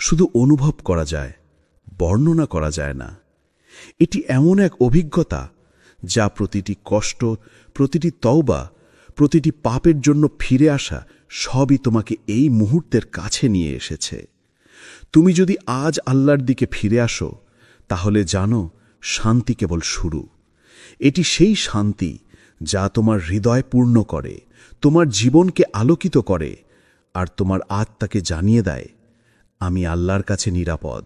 শুধু অনুভব করা যায়, বর্ণনা করা যায় না। এটি এমন এক অভিজ্ঞতা যা প্রতিটি কষ্ট, প্রতিটি তওবা, প্রতিটি পাপের জন্য ফিরে আসা সবই তোমাকে এই মুহূর্তের কাছে নিয়ে এসেছে। তুমি যদি আজ আল্লাহর দিকে ফিরে আসো, তাহলে জানো শান্তি কেবল শুরু। এটি সেই শান্তি যা তোমার হৃদয় পূর্ণ করে, তোমার জীবনকে আলোকিত করে, আর তোমার আত্মাকে জানিয়ে দেয়, আমি আল্লাহর কাছে নিরাপদ,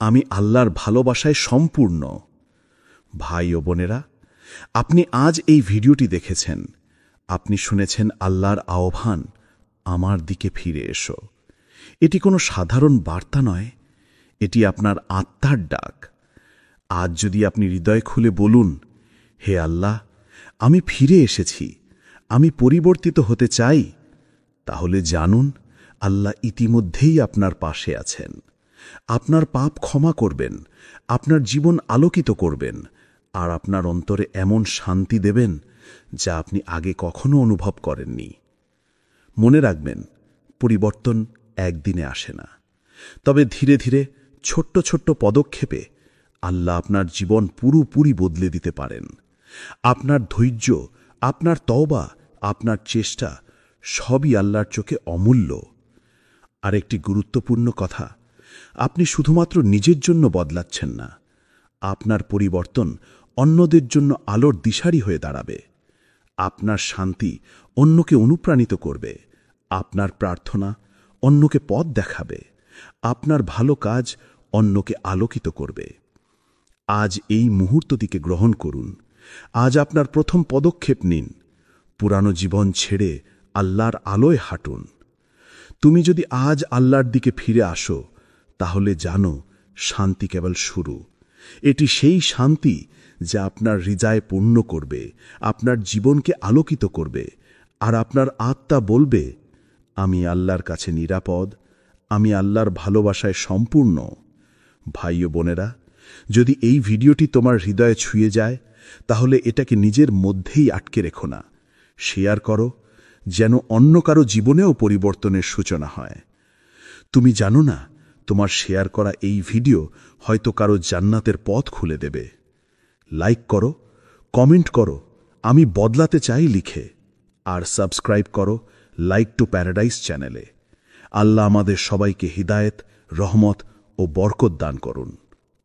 আমি আল্লাহর ভালোবাসায় সম্পূর্ণ। ভাই ও বোনেরা, আপনি আজ এই ভিডিওটি দেখেছেন, আপনি শুনেছেন আল্লাহর আহ্বান, আমার দিকে ফিরে এসো। এটি কোনো সাধারণ বার্তা নয়, এটি আপনার আত্মার ডাক। আজ যদি আপনি হৃদয় খুলে বলুন, হে আল্লাহ, আমি ফিরে এসেছি, আমি পরিবর্তিত হতে চাই, তাহলে জানুন আল্লাহ ইতিমধ্যেই আপনার পাশে আছেন। আপনার পাপ ক্ষমা করবেন, আপনার জীবন আলোকিত করবেন, আর আপনার অন্তরে এমন শান্তি দেবেন যা আপনি আগে কখনো অনুভব করেননি। মনে রাখবেন, পরিবর্তন একদিনে আসে না, তবে ধীরে ধীরে ছোট্ট ছোট্ট পদক্ষেপে আল্লাহ আপনার জীবন পুরোপুরি বদলে দিতে পারেন। আপনার ধৈর্য, আপনার তওবা, আপনার চেষ্টা সবই আল্লাহর চোখে অমূল্য। আরেকটি গুরুত্বপূর্ণ কথা, আপনি শুধুমাত্র নিজের জন্য বদলাচ্ছেন না, আপনার পরিবর্তন অন্যদের জন্য আলোর দিশারি হয়ে দাঁড়াবে। আপনার শান্তি অন্যকে অনুপ্রাণিত করবে, আপনার প্রার্থনা অন্যকে পথ দেখাবে, আপনার ভালো কাজ অন্যকে আলোকিত করবে। আজ এই মুহূর্তটিকে গ্রহণ করুন, আজ আপনার প্রথম পদক্ষেপ নিন, পুরানো জীবন ছেড়ে আল্লাহর আলোয় হাঁটুন। তুমি যদি আজ আল্লাহর দিকে ফিরে আসো, তাহলে জানো শান্তি কেবল শুরু। এটি সেই শান্তি যা আপনার হৃদয় পূর্ণ করবে, আপনার জীবনকে আলোকিত করবে, আর আপনার আত্মা বলবে, আমি আল্লাহর কাছে নিরাপদ, আমি আল্লাহর ভালোবাসায় সম্পূর্ণ। ভাই ও বোনেরা, যদি এই ভিডিওটি তোমার হৃদয়ে ছুঁয়ে যায়, তাহলে এটাকে নিজের মধ্যেই আটকে রেখো না, শেয়ার করো, যেন অন্য কারো জীবনেও পরিবর্তনের সূচনা হয়। তুমি জানো না, তোমার শেয়ার করা এই ভিডিও হয়তো কারো জান্নাতের পথ খুলে দেবে। লাইক করো, কমেন্ট করো, আমি বদলাতে চাই লিখে, আর সাবস্ক্রাইব করো লাইক টু প্যারাডাইস চ্যানেলে। আল্লাহ আমাদের সবাইকে হিদায়েত, রহমত ও বরকত দান করুন।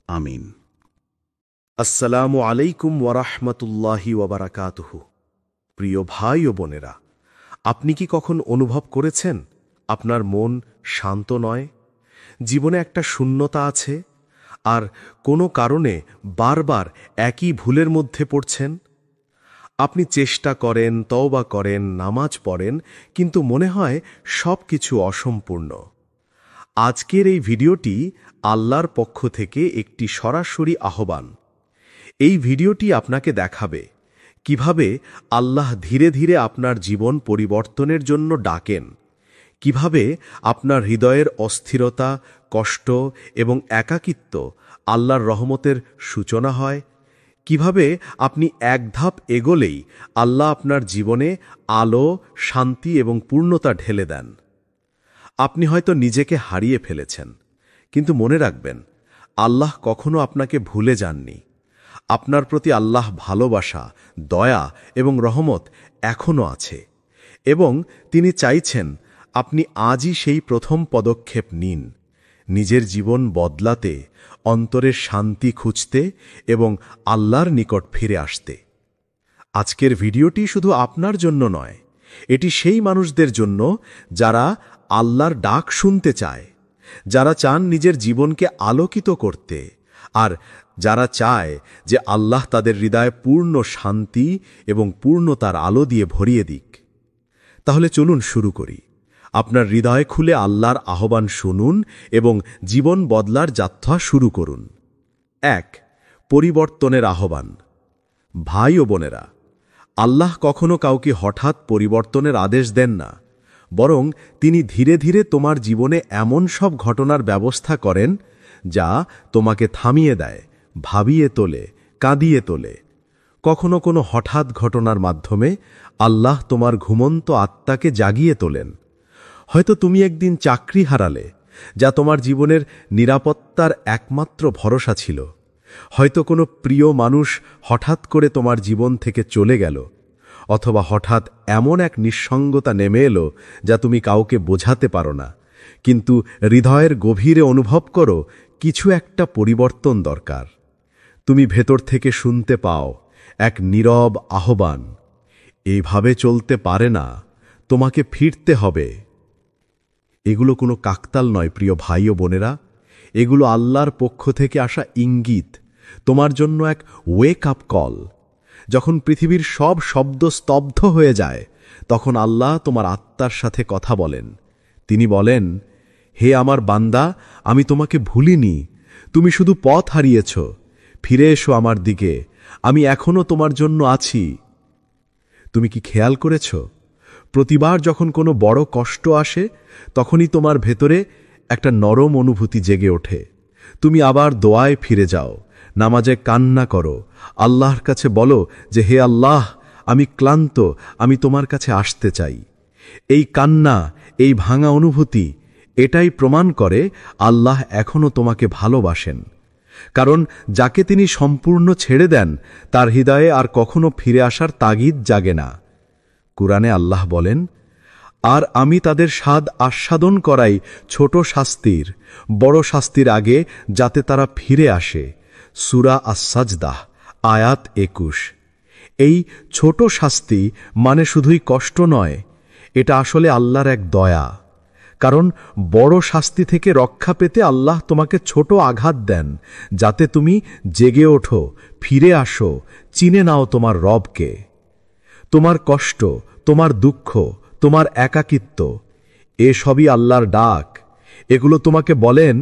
আমিন। আসসালামু আলাইকুম ওয়ারাহমাতুল্লাহি ওয়াবারাকাতুহু। প্রিয় ভাই ও বোনেরা, আপনি কি কখন অনুভব করেছেন আপনার মন শান্ত নয়, জীবনে একটা শূন্যতা আছে, আর কোনো কারণে বারবার একই ভুলের মধ্যে পড়ছেন? আপনি চেষ্টা করেন, তওবা করেন, নামাজ পড়েন, কিন্তু মনে হয় সব কিছু অসম্পূর্ণ। আজকের এই ভিডিওটি আল্লাহর পক্ষ থেকে একটি সরাসরি আহ্বান। এই ভিডিওটি আপনাকে দেখাবে কিভাবে আল্লাহ ধীরে ধীরে আপনার জীবন পরিবর্তনের জন্য ডাকেন, কিভাবে আপনার হৃদয়ের অস্থিরতা, কষ্ট এবং একাকিত্ব আল্লাহর রহমতের সূচনা হয়, কিভাবে আপনি এক ধাপ এগোলেই আল্লাহ আপনার জীবনে আলো, শান্তি এবং পূর্ণতা ঢেলে দেন। আপনি হয়তো নিজেকে হারিয়ে ফেলেছেন, কিন্তু মনে রাখবেন, আল্লাহ কখনো আপনাকে ভুলে যাননি। আপনার প্রতি আল্লাহ ভালোবাসা, দয়া এবং রহমত এখনও আছে, এবং তিনি চাইছেন আপনি আজই সেই প্রথম পদক্ষেপ নিন, নিজের জীবন বদলাতে, অন্তরের শান্তি খুঁজতে এবং আল্লাহর নিকট ফিরে আসতে। আজকের ভিডিওটি শুধু আপনার জন্য নয়, এটি সেই মানুষদের জন্য যারা আল্লাহর ডাক শুনতে চায়, যারা চান নিজের জীবনকে আলোকিত করতে, আর যারা চায় যে আল্লাহ তাদের হৃদয়ে পূর্ণ শান্তি এবং পূর্ণতার আলো দিয়ে ভরিয়ে দিক। তাহলে চলুন শুরু করি। আপনার হৃদয় খুলে আল্লাহর আহ্বান শুনুন এবং জীবন বদলার যাত্রা শুরু করুন। 1. পরিবর্তনের আহ্বান। ভাই ও বোনেরা, আল্লাহ কখনো কাউকে হঠাৎ পরিবর্তনের আদেশ দেন না, বরং তিনি ধীরে ধীরে তোমার জীবনে এমন সব ঘটনার ব্যবস্থা করেন যা তোমাকে থামিয়ে দেয়, ভাবিয়ে তোলে, কাঁদিয়ে তোলে। কখনো কোনো হঠাৎ ঘটনার মাধ্যমে আল্লাহ তোমার ঘুমন্ত আত্মাকে জাগিয়ে তোলেন। হয়তো তুমি একদিন চাকরি হারালে, যা তোমার জীবনের নিরাপত্তার একমাত্র ভরসা ছিল। হয়তো কোনো প্রিয় মানুষ হঠাৎ করে তোমার জীবন থেকে চলে গেল, অথবা হঠাৎ এমন এক নিঃসঙ্গতা নেমে এলো যা তুমি কাউকে বোঝাতে পারো না, কিন্তু হৃদয়ের গভীরে অনুভব করো কিছু একটা পরিবর্তন দরকার। তুমি ভেতর থেকে শুনতে পাও এক নীরব আহ্বান, এইভাবে চলতে পারে না, তোমাকে ফিরতে হবে। এগুলো কোনো কাকতাল নয় প্রিয় ভাই ও বোনেরা, এগুলো আল্লাহর পক্ষ থেকে আসা ইঙ্গিত, তোমার জন্য এক ওয়েক আপ কল। যখন পৃথিবীর সব শব্দ স্তব্ধ হয়ে যায়, তখন আল্লাহ তোমার আত্মার সাথে কথা বলেন। তিনি বলেন, হে আমার বান্দা, আমি তোমাকে ভুলিনি, তুমি শুধু পথ হারিয়েছ, ফিরে এসো আমার দিকে, আমি এখনো তোমার জন্য আছি। তুমি কি খেয়াল করেছ, প্রতিবার যখন কোনো বড় কষ্ট আসে, তখনই তোমার ভেতরে একটা নরম অনুভূতি জেগে ওঠে। তুমি আবার দোয়ায় ফিরে যাও, নামাজে কান্না করো, আল্লাহর কাছে বলো যে হে আল্লাহ, আমি ক্লান্ত, আমি তোমার কাছে আসতে চাই। এই কান্না, এই ভাঙা অনুভূতি, এটাই প্রমাণ করে আল্লাহ এখনো তোমাকে ভালোবাসেন। কারণ যাকে তিনি সম্পূর্ণ ছেড়ে দেন, তার হৃদয়ে আর কখনো ফিরে আসার তাগিদ জাগে না। কুরআনে আল্লাহ বলেন, আর আমি তাদের স্বাদ আস্বাদন করাই ছোট শাস্তির, বড় শাস্তির আগে, যাতে তারা ফিরে আসে। সূরা আস-সাজদাহ, আয়াত 21। এই ছোট শাস্তি মানে শুধুই কষ্ট নয়, এটা আসলে আল্লাহর এক দয়া। কারণ বড় শাস্তি থেকে রক্ষা পেতে আল্লাহ তোমাকে ছোট আঘাত দেন, যাতে তুমি জেগে ওঠো, ফিরে আসো, চিনে নাও তোমার রবকে। তোমার কষ্ট, তোমার দুঃখ, তোমার একাকিত্ব, এসবই আল্লাহর ডাক। এগুলো তোমাকে বলেন,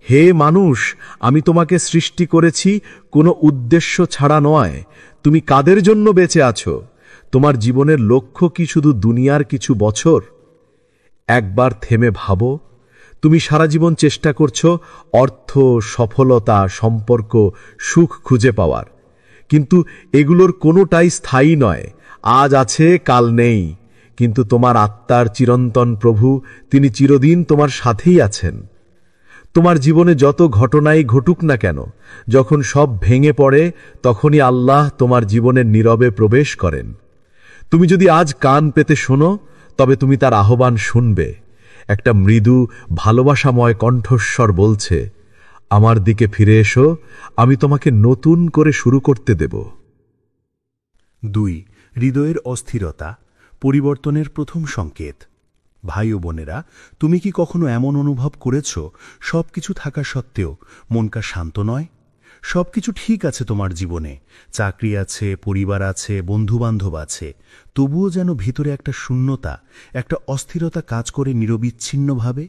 হে মানুষ, আমি তোমাকে সৃষ্টি করেছি কোনো উদ্দেশ্য ছাড়া নয়। তুমি কাদের জন্য বেঁচে আছো? তোমার জীবনের লক্ষ্য কি শুধু দুনিয়ার কিছু বছর? একবার থেমে ভাবো, তুমি সারা জীবন চেষ্টা করছো অর্থ, সফলতা, সম্পর্ক, সুখ খুঁজে পাওয়ার, কিন্তু এগুলোর কোনোটাই স্থায়ী নয়। আজ আছে, কাল নেই, কিন্তু তোমার আত্মার চিরন্তন প্রভু, তিনি চিরদিন তোমার সাথেই আছেন। তোমার জীবনে যত ঘটনাই ঘটুক না কেন, যখন সব ভেঙে পড়ে, তখনই আল্লাহ তোমার জীবনের নীরবে প্রবেশ করেন। তুমি যদি আজ কান পেতে শোনো, তবে তুমি তার আহ্বান শুনবে। একটা মৃদু, ভালোবাসাময় কণ্ঠস্বর বলছে, আমার দিকে ফিরে এসো, আমি তোমাকে নতুন করে শুরু করতে দেব। 2. হৃদয়ের অস্থিরতা, পরিবর্তনের প্রথম সংকেত। ভাই ও বোনেরা, তুমি কি কখনো এমন অনুভব করেছ, সবকিছু থাকা সত্ত্বেও মনটা শান্ত নয়? সবকিছু ঠিক আছে তোমার জীবনে, চাকরি আছে, পরিবার আছে, বন্ধুবান্ধব আছে, তবুও যেন ভিতরে একটা শূন্যতা, একটা অস্থিরতা কাজ করে নিরবিচ্ছিন্নভাবে।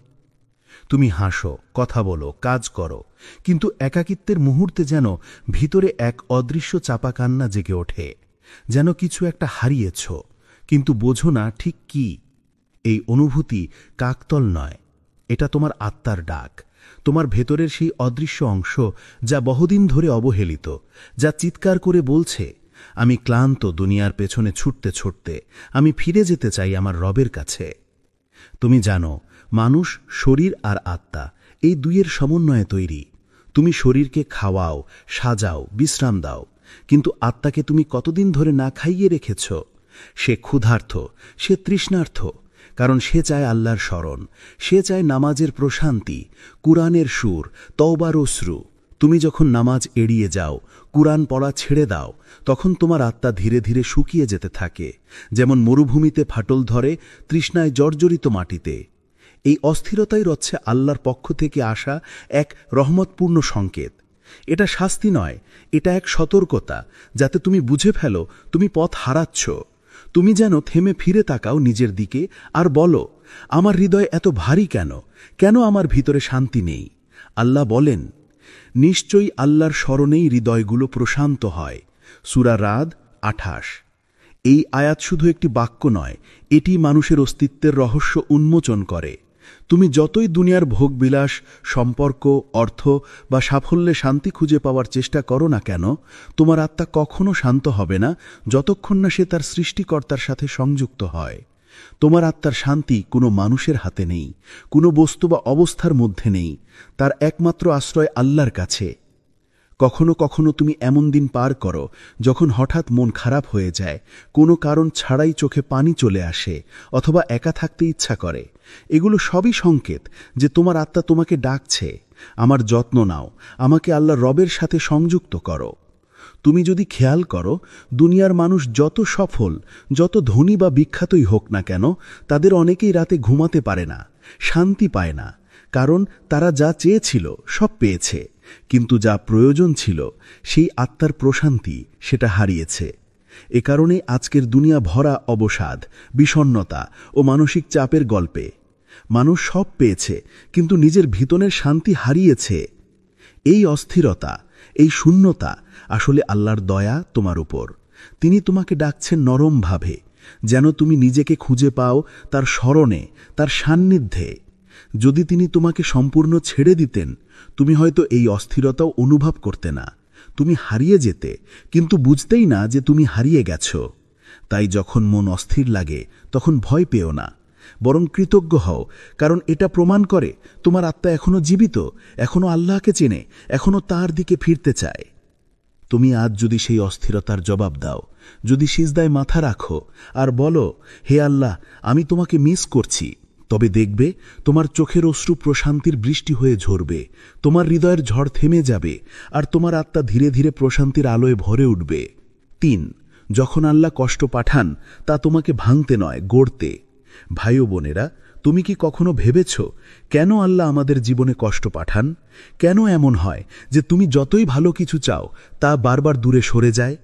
তুমি হাসো, কথা বলো, কাজ করো, কিন্তু একাকিত্বের মুহূর্তে যেন ভিতরে এক অদৃশ্য চাপা কান্না জেগে ওঠে, যেন কিছু একটা হারিয়েছ, কিন্তু বোঝো না ঠিক কি। এই অনুভূতি কাকতল নয়, এটা তোমার আত্মার ডাক, তোমার ভেতরের সেই অদৃশ্য অংশ যা বহুদিন ধরে অবহেলিত, যা চিৎকার করে বলছে, আমি ক্লান্ত দুনিয়ার পেছনে ছুটতে ছুটতে, আমি ফিরে যেতে চাই আমার রবের কাছে। তুমি জানো, মানুষ শরীর আর আত্মা এই দুইয়ের সমন্বয়ে তৈরি। তুমি শরীরকে খাওয়াও, সাজাও, বিশ্রাম দাও, কিন্তু আত্মাকে তুমি কতদিন ধরে না খাইয়ে রেখেছ? সে ক্ষুধার্ত, সে তৃষ্ণার্ত, কারণ সে চায় আল্লাহর স্মরণ, সে চায় নামাজের প্রশান্তি, কুরআনের সুর, তওবার অশ্রু। তুমি যখন নামাজ এড়িয়ে যাও, কুরআন পড়া ছেড়ে দাও, তখন তোমার আত্মা ধীরে ধীরে শুকিয়ে যেতে থাকে, যেমন মরুভূমিতে ফাটল ধরে তৃষ্ণায় জর্জরিত মাটিতে। এই অস্থিরতাই রচ্ছে আল্লাহর পক্ষ থেকে আসা এক রহমতপূর্ণ সংকেত। এটা শাস্তি নয়, এটা এক সতর্কতা, যাতে তুমি বুঝে ফেলো তুমি পথ হারাচ্ছ। তুমি যেন থেমে ফিরে তাকাও নিজের দিকে আর বলো, আমার হৃদয় এত ভারী কেন? কেন আমার ভিতরে শান্তি নেই? আল্লাহ বলেন, নিশ্চয়ই আল্লাহর স্মরণেই হৃদয়গুলো প্রশান্ত হয়। সূরা রাদ 28। এই আয়াত শুধু একটি বাক্য নয়, এটি মানুষের অস্তিত্বের রহস্য উন্মোচন করে। তুমি যতই দুনিয়ার ভোগবিলাস, সম্পর্ক, অর্থ বা সাফল্যে শান্তি খুঁজে পাওয়ার চেষ্টা করো না কেন, তোমার আত্মা কখনো শান্ত হবে না যতক্ষণ না সে তার সৃষ্টিকর্তার সাথে সংযুক্ত হয়। তোমার আত্মার শান্তি কোনো মানুষের হাতে নেই, কোনো বস্তু বা অবস্থার মধ্যে নেই, তার একমাত্র আশ্রয় আল্লাহর কাছে। কখনো কখনো তুমি এমন দিন পার করো যখন হঠাৎ মন খারাপ হয়ে যায়, কোনো কারণ ছাড়াই চোখে পানি চলে আসে, অথবা একা থাকতে ইচ্ছা করে। এগুলো সবই সংকেত যে তোমার আত্মা তোমাকে ডাকছে, আমার যত্ন নাও, আমাকে আল্লাহ রবের সাথে সংযুক্ত করো। তুমি যদি খেয়াল করো, দুনিয়ার মানুষ যত সফল, যত ধনী বা বিখ্যাতই হোক না কেন, তাদের অনেকেই রাতে ঘুমাতে পারে না, শান্তি পায় না, কারণ তারা যা চেয়েছিল সব পেয়েছে, কিন্তু যা প্রয়োজন ছিল, সেই আত্মার প্রশান্তি, সেটা হারিয়েছে। এ কারণেই আজকের দুনিয়া ভরা অবসাদ, বিষণ্ণতা ও মানসিক চাপের গল্পে। মানুষ সব পেয়েছে, কিন্তু নিজের ভিতরের শান্তি হারিয়েছে। এই অস্থিরতা, এই শূন্যতা আসলে আল্লাহর দয়া তোমার উপর। তিনি তোমাকে ডাকছেন নরমভাবে, যেন তুমি নিজেকে খুঁজে পাও তার স্মরণে, তার সান্নিধ্যে। যদি তিনি তোমাকে সম্পূর্ণ ছেড়ে দিতেন, তুমি হয়তো এই অস্থিরতাও অনুভব করতে না। তুমি হারিয়ে যেতে, কিন্তু বুঝতেই না যে তুমি হারিয়ে গেছ। তাই যখন মন অস্থির লাগে, তখন ভয় পেও না, বরং কৃতজ্ঞ হও, কারণ এটা প্রমাণ করে তোমার আত্মা এখনো জীবিত, এখনো আল্লাহকে চেনে, এখনো তার দিকে ফিরতে চায়। তুমি আজ যদি সেই অস্থিরতার জবাব দাও, যদি সিজদায় মাথা রাখো আর বলো, হে আল্লাহ, আমি তোমাকে মিস করছি, তবে দেখবে তোমার চোখের অশ্রু প্রশান্তির বৃষ্টি হয়ে ঝরবে, তোমার হৃদয়ের ঝড় থেমে যাবে, আর তোমার আত্মা ধীরে ধীরে প্রশান্তির আলোয় ভরে উঠবে। ৩. যখন আল্লাহ কষ্ট পাঠান, তা তোমাকে ভাঙতে নয়, গড়তে। ভাই ও বোনেরা, তুমি কি কখনো ভেবেছ কেন আল্লাহ আমাদের জীবনে কষ্ট পাঠান? কেন এমন হয় যে তুমি যতই ভালো কিছু চাও, তা বারবার দূরে সরে যায়?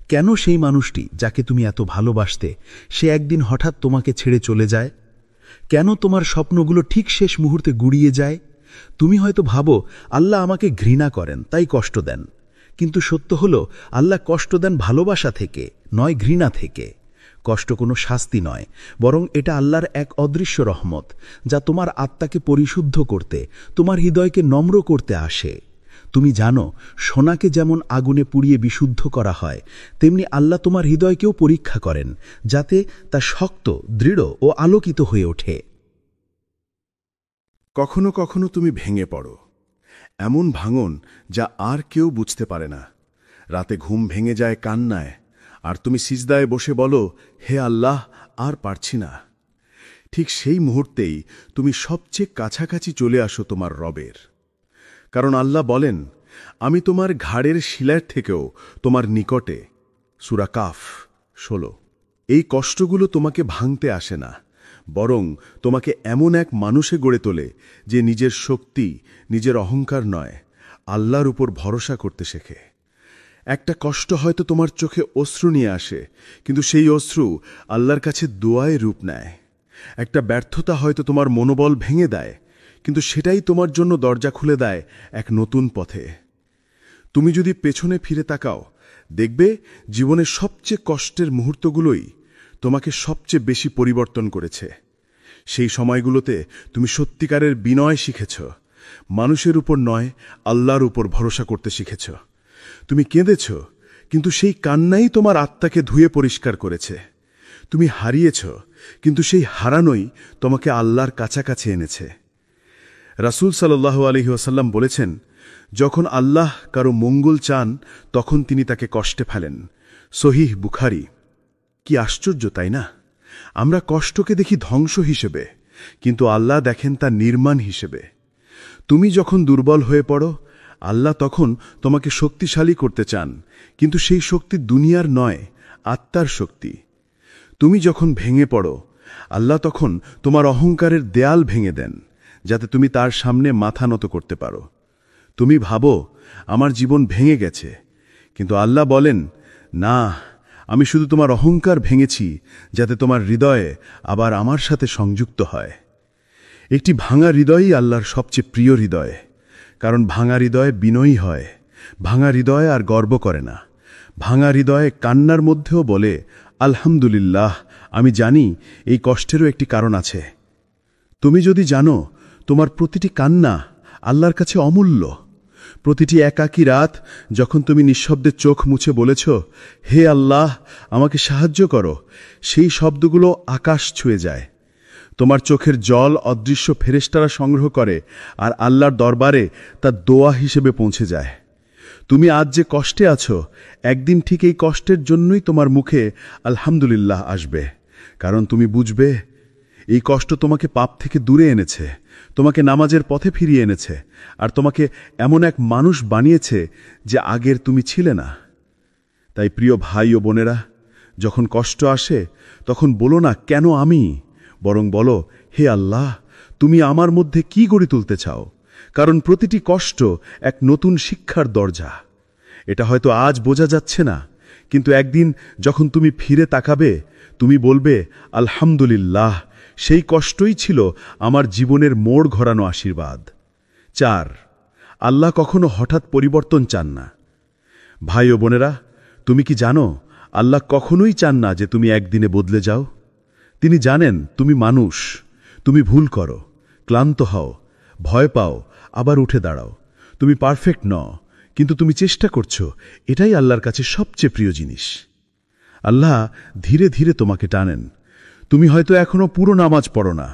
কেন সেই মানুষটি যাকে তুমি এত ভালোবাসতে, সে একদিন হঠাৎ তোমাকে ছেড়ে চলে যায়? কেন তোমার স্বপ্নগুলো ঠিক শেষ মুহূর্তে গুড়িয়ে যায়? তুমি হয়তো ভাবো আল্লাহ আমাকে ঘৃণা করেন, তাই কষ্ট দেন। কিন্তু সত্য হলো, আল্লাহ কষ্ট দেন ভালোবাসা থেকে, নয় ঘৃণা থেকে। কষ্ট কোনো শাস্তি নয়, বরং এটা আল্লাহর এক অদৃশ্য রহমত, যা তোমার আত্মাকে পরিশুদ্ধ করতে, তোমার হৃদয়কে নম্র করতে আসে। তুমি জানো, সোনাকে যেমন আগুনে পুড়িয়ে বিশুদ্ধ করা হয়, তেমনি আল্লাহ তোমার হৃদয়কেও পরীক্ষা করেন, যাতে তা শক্ত, দৃঢ় ও আলোকিত হয়ে ওঠে। কখনো কখনো তুমি ভেঙে পড়ো, এমন ভাঙন যা আর কেউ বুঝতে পারে না। রাতে ঘুম ভেঙে যায় কান্নায়, আর তুমি সিজদায় বসে বলো, হে আল্লাহ, আর পারছি না। ঠিক সেই মুহূর্তেই তুমি সবচেয়ে কাছাকাছি চলে আসো তোমার রবের। কারণ আল্লাহ বলেন, আমি তোমার ঘাড়ের শিলার থেকেও তোমার নিকটে। সূরা কাফ 16। এই কষ্টগুলো তোমাকে ভাঙতে আসে না, বরং তোমাকে এমন এক মানুষে গড়ে তোলে যে নিজের শক্তি, নিজের অহংকার নয়, আল্লাহর উপর ভরসা করতে শেখে। একটা কষ্ট হয়তো তোমার চোখে অশ্রু নিয়ে আসে, কিন্তু সেই অশ্রু আল্লাহর কাছে দোয়ায় রূপ নেয়। একটা ব্যর্থতা হয়তো তোমার মনোবল ভেঙে দেয়, কিন্তু সেটাই তোমার জন্য দরজা খুলে দেয় এক নতুন পথে। তুমি যদি পেছনে ফিরে তাকাও, দেখবে জীবনের সবচেয়ে কষ্টের মুহূর্তগুলোই তোমাকে সবচেয়ে বেশি পরিবর্তন করেছে। সেই সময়গুলোতে তুমি সত্যিকারের বিনয় শিখেছ, মানুষের উপর নয় আল্লাহর উপর ভরসা করতে শিখেছ। তুমি কেঁদেছ, কিন্তু সেই কান্নাই তোমার আত্মাকে ধুয়ে পরিষ্কার করেছে। তুমি হারিয়েছ, কিন্তু সেই হারানোই তোমাকে আল্লাহর কাছাকাছি এনেছে। রাসূল সাল্লাল্লাহু আলাইহি ওয়াসাল্লাম বলেছেন, যখন আল্লাহ কারো মঙ্গল চান তখন তিনি তাকে কষ্টে ফেলেন। সহিহ বুখারী। কি আশ্চর্য, তাই না? আমরা কষ্টকে দেখি ধ্বংস হিসেবে, কিন্তু আল্লাহ দেখেন তা নির্মাণ হিসেবে। তুমি যখন দুর্বল হয়ে পড়ো, আল্লাহ তখন তোমাকে শক্তিশালী করতে চান, কিন্তু সেই শক্তি দুনিয়ার নয়, আত্মার শক্তি। তুমি যখন ভেঙে পড়ো, আল্লাহ তখন তোমার অহংকারের দেয়াল ভেঙে দেন, যাতে তুমি তার সামনে মাথা নত করতে পারো। তুমি ভাবো, আমার জীবন ভেঙে গেছে, কিন্তু আল্লাহ বলেন, না, আমি শুধু তোমার অহংকার ভেঙেছি, যাতে তোমার হৃদয়ে আবার আমার সাথে সংযুক্ত হয়। একটি ভাঙা হৃদয়ই আল্লাহর সবচেয়ে প্রিয় হৃদয়, কারণ ভাঙা হৃদয়ে বিনয়ী হয়। ভাঙা হৃদয় আর গর্ব করে না। ভাঙা হৃদয়ে কান্নার মধ্যেও বলে, আলহামদুলিল্লাহ, আমি জানি এই কষ্টেরও একটি কারণ আছে। তুমি যদি জানো তোমার প্রতিটি কান্না আল্লাহর কাছে অমূল্য, প্রতিটি একাকী রাত যখন তুমি নিঃশব্দে চোখ মুছে বলেছ, হে আল্লাহ, আমাকে সাহায্য করো, সেই শব্দগুলো আকাশ ছুঁয়ে যায়। তোমার চোখের জল অদৃশ্য ফেরেশতারা সংগ্রহ করে, আর আল্লাহর দরবারে তা দোয়া হিসেবে পৌঁছে যায়। তুমি আজ যে কষ্টে আছো, একদিন ঠিক এই কষ্টের জন্যই তোমার মুখে আলহামদুলিল্লাহ আসবে, কারণ তুমি বুঝবে এই কষ্ট তোমাকে পাপ থেকে দূরে এনেছে, তোমাকে নামাজের পথে ফিরিয়ে এনেছে, আর তোমাকে এমন এক মানুষ বানিয়েছে যে আগের তুমি ছিলে না। তাই প্রিয় ভাই ও বোনেরা, যখন কষ্ট আসে তখন বলো না কেন আমি, বরং বলো, হে আল্লাহ, তুমি আমার মধ্যে কি গড়ে তুলতে চাও, কারণ প্রতিটি কষ্ট এক নতুন শিক্ষার দরজা। এটা হয়তো আজ বোঝা যাচ্ছে না, কিন্তু একদিন যখন তুমি ফিরে তাকাবে, তুমি বলবে, আলহামদুলিল্লাহ, সেই কষ্টই ছিল আমার জীবনের মোড় ঘোরানো আশীর্বাদ। 4, আল্লাহ কখনো হঠাৎ পরিবর্তন চান না। ভাই ও বোনেরা, তুমি কি জানো, আল্লাহ কখনোই চান না যে তুমি একদিনে বদলে যাও। তিনি জানেন তুমি মানুষ, তুমি ভুল করো, ক্লান্ত হও, ভয় পাও, আবার উঠে দাঁড়াও। তুমি পারফেক্ট নও, কিন্তু তুমি চেষ্টা করছো, এটাই আল্লাহর কাছে সবচেয়ে প্রিয় জিনিস। আল্লাহ ধীরে ধীরে তোমাকে টানেন। তুমি হয়তো এখনো পুরো নামাজ পড়ো না,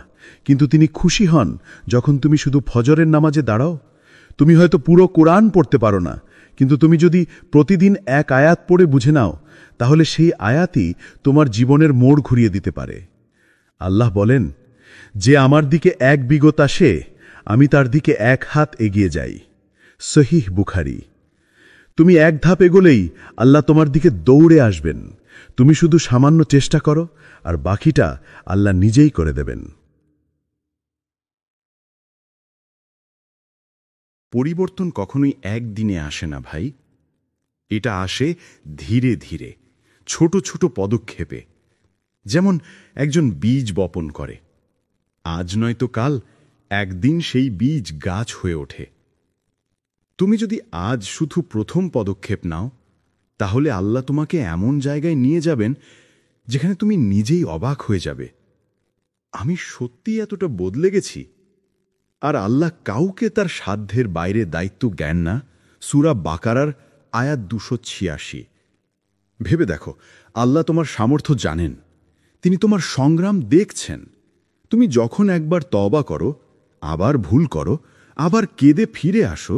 কিন্তু তিনি খুশি হন যখন তুমি শুধু ফজরের নামাজে দাঁড়াও। তুমি হয়তো পুরো কোরআন পড়তে পারো না, কিন্তু তুমি যদি প্রতিদিন এক আয়াত পড়ে বুঝে নাও, তাহলে সেই আয়াতই তোমার জীবনের মোড় ঘুরিয়ে দিতে পারে। আল্লাহ বলেন, যে আমার দিকে এক বিগত আসে, আমি তার দিকে এক হাত এগিয়ে যাই। সহিহ বুখারী। তুমি এক ধাপ এগোলেই আল্লাহ তোমার দিকে দৌড়ে আসবেন। তুমি শুধু সামান্য চেষ্টা করো, আর বাকিটা আল্লাহ নিজেই করে দেবেন। পরিবর্তন কখনোই একদিনে আসে না ভাই, এটা আসে ধীরে ধীরে, ছোট ছোট পদক্ষেপে। যেমন একজন বীজ বপন করে, আজ নয়তো কাল একদিন সেই বীজ গাছ হয়ে ওঠে। তুমি যদি আজ শুধু প্রথম পদক্ষেপ নাও, তাহলে আল্লাহ তোমাকে এমন জায়গায় নিয়ে যাবেন যেখানে তুমি নিজেই অবাক হয়ে যাবে, আমি সত্যি এতটা বদলে গেছি। আর আল্লাহ কাউকে তার সাধ্যের বাইরে দায়িত্ব জ্ঞান না। সূরা বাকারার আয়াত 286। ভেবে দেখো, আল্লাহ তোমার সামর্থ্য জানেন, তিনি তোমার সংগ্রাম দেখছেন। তুমি যখন একবার তওবা করো, আবার ভুল করো, আবার কেঁদে ফিরে আসো,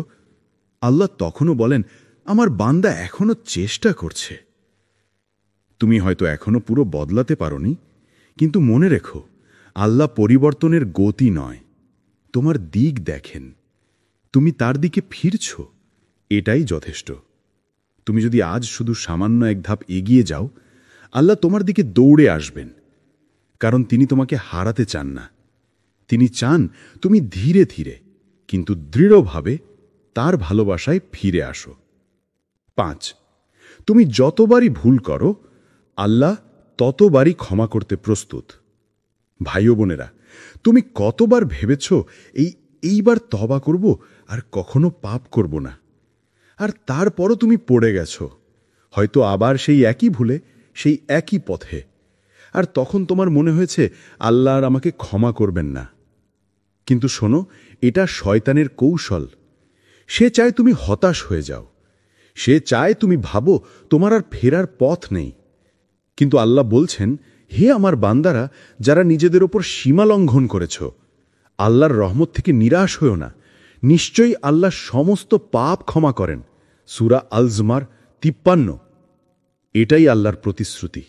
আল্লাহ তখনও বলেন, আমার বান্দা এখনো চেষ্টা করছে। তুমি হয়তো এখনো পুরো বদলাতে পারোনি, কিন্তু মনে রেখো, আল্লাহ পরিবর্তনের গতি নয়, তোমার দিক দেখেন। তুমি তার দিকে ফিরছ, এটাই যথেষ্ট। তুমি যদি আজ শুধু সামান্য এক ধাপ এগিয়ে যাও, আল্লাহ তোমার দিকে দৌড়ে আসবেন, কারণ তিনি তোমাকে হারাতে চান না। তিনি চান তুমি ধীরে ধীরে কিন্তু দৃঢ়ভাবে তার ভালোবাসায় ফিরে আসো। 5, তুমি যতবারই ভুল করো, আল্লাহ ততবারই ক্ষমা করতে প্রস্তুত। ভাই ও বোনেরা, তুমি কতবার ভেবেছ এই এইবার তবা করব আর কখনো পাপ করব না। আর তারপরও তুমি পড়ে গেছো, হয়তো আবার সেই একই ভুলে, সেই একই পথে। আর তখন তোমার মনে হয়েছে আল্লাহ আর আমাকে ক্ষমা করবেন না। কিন্তু শোনো, এটা শয়তানের কৌশল। সে চায় তুমি হতাশ হয়ে যাও, সে চায় তুমি ভাবো তোমার আর ফেরার পথ নেই। কিন্তু আল্লাহ বলছেন, হে আমার বান্দারা যারা নিজেদের ওপর সীমা লঙ্ঘন করেছ, আল্লাহর রহমত থেকে নিরাশ হও না। নিশ্চয়ই আল্লাহ সমস্ত পাপ ক্ষমা করেন। সূরা আল জুমার 53। এটাই আল্লাহর প্রতিশ্রুতি।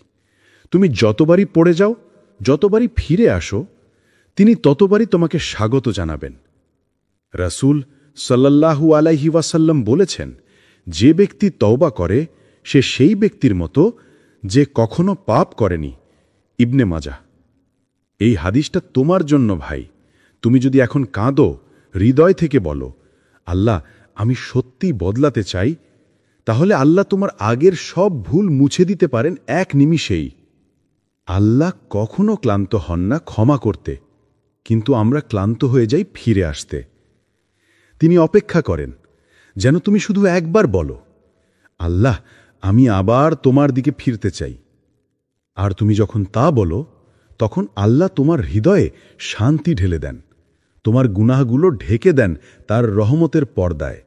তুমি যতবারই পড়ে যাও, যতবারই ফিরে আসো, তিনি ততবারই তোমাকে স্বাগত জানাবেন। রাসূল সাল্লাল্লাহু আলাইহি ওয়াসাল্লাম বলেছেন, যে ব্যক্তি তওবা করে সে সেই ব্যক্তির মতো যে কখনো পাপ করেনি। ইবনে মাজাহ। এই হাদিসটা তোমার জন্য ভাই। তুমি যদি এখন কাঁদো, হৃদয় থেকে বলো, আল্লাহ আমি সত্যি বদলাতে চাই, তাহলে আল্লাহ তোমার আগের সব ভুল মুছে দিতে পারেন এক নিমিষেই। আল্লাহ কখনো ক্লান্ত হন না ক্ষমা করতে, কিন্তু আমরা ক্লান্ত হয়ে যাই ফিরে আসতে। তিনি অপেক্ষা করেন যেন তুমি শুধু একবার বলো, আল্লাহ আমি আবার তোমার দিকে ফিরতে চাই। আর তুমি যখন তা বলো, তখন আল্লাহ তোমার হৃদয়ে শান্তি ঢেলে দেন, তোমার গুনাহগুলো ঢেকে দেন তার রহমতের পর্দায়।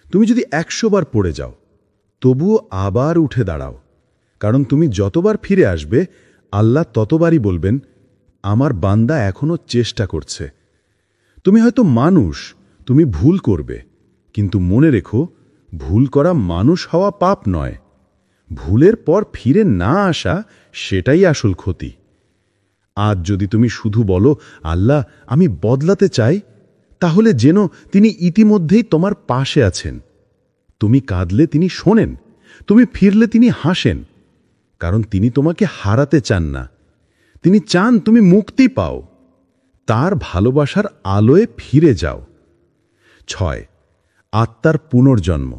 তুমি যদি 100 বার পড়ে যাও, তবুও আবার উঠে দাঁড়াও, কারণ তুমি যতবার ফিরে আসবে আল্লাহ ততবারই বলবেন, আমার বান্দা এখনো চেষ্টা করছে। তুমি হয়তো মানুষ, তুমি ভুল করবে, কিন্তু মনে রেখো, ভুল করা মানুষ হওয়া পাপ নয়। ভুলের পর ফিরে না আসা সেটাই আসল ক্ষতি। আজ যদি তুমি শুধু বলো, আল্লাহ আমি বদলাতে চাই, তাহলে যেন তিনি ইতিমধ্যেই তোমার পাশে আছেন। তুমি কাঁদলে তিনি শোনেন, তুমি ফিরলে তিনি হাসেন, কারণ তিনি তোমাকে হারাতে চান না। তিনি চান তুমি মুক্তি পাও। তার ভালোবাসার আলোয় ফিরে যাও। 6. আত্মার পুনর্জন্ম।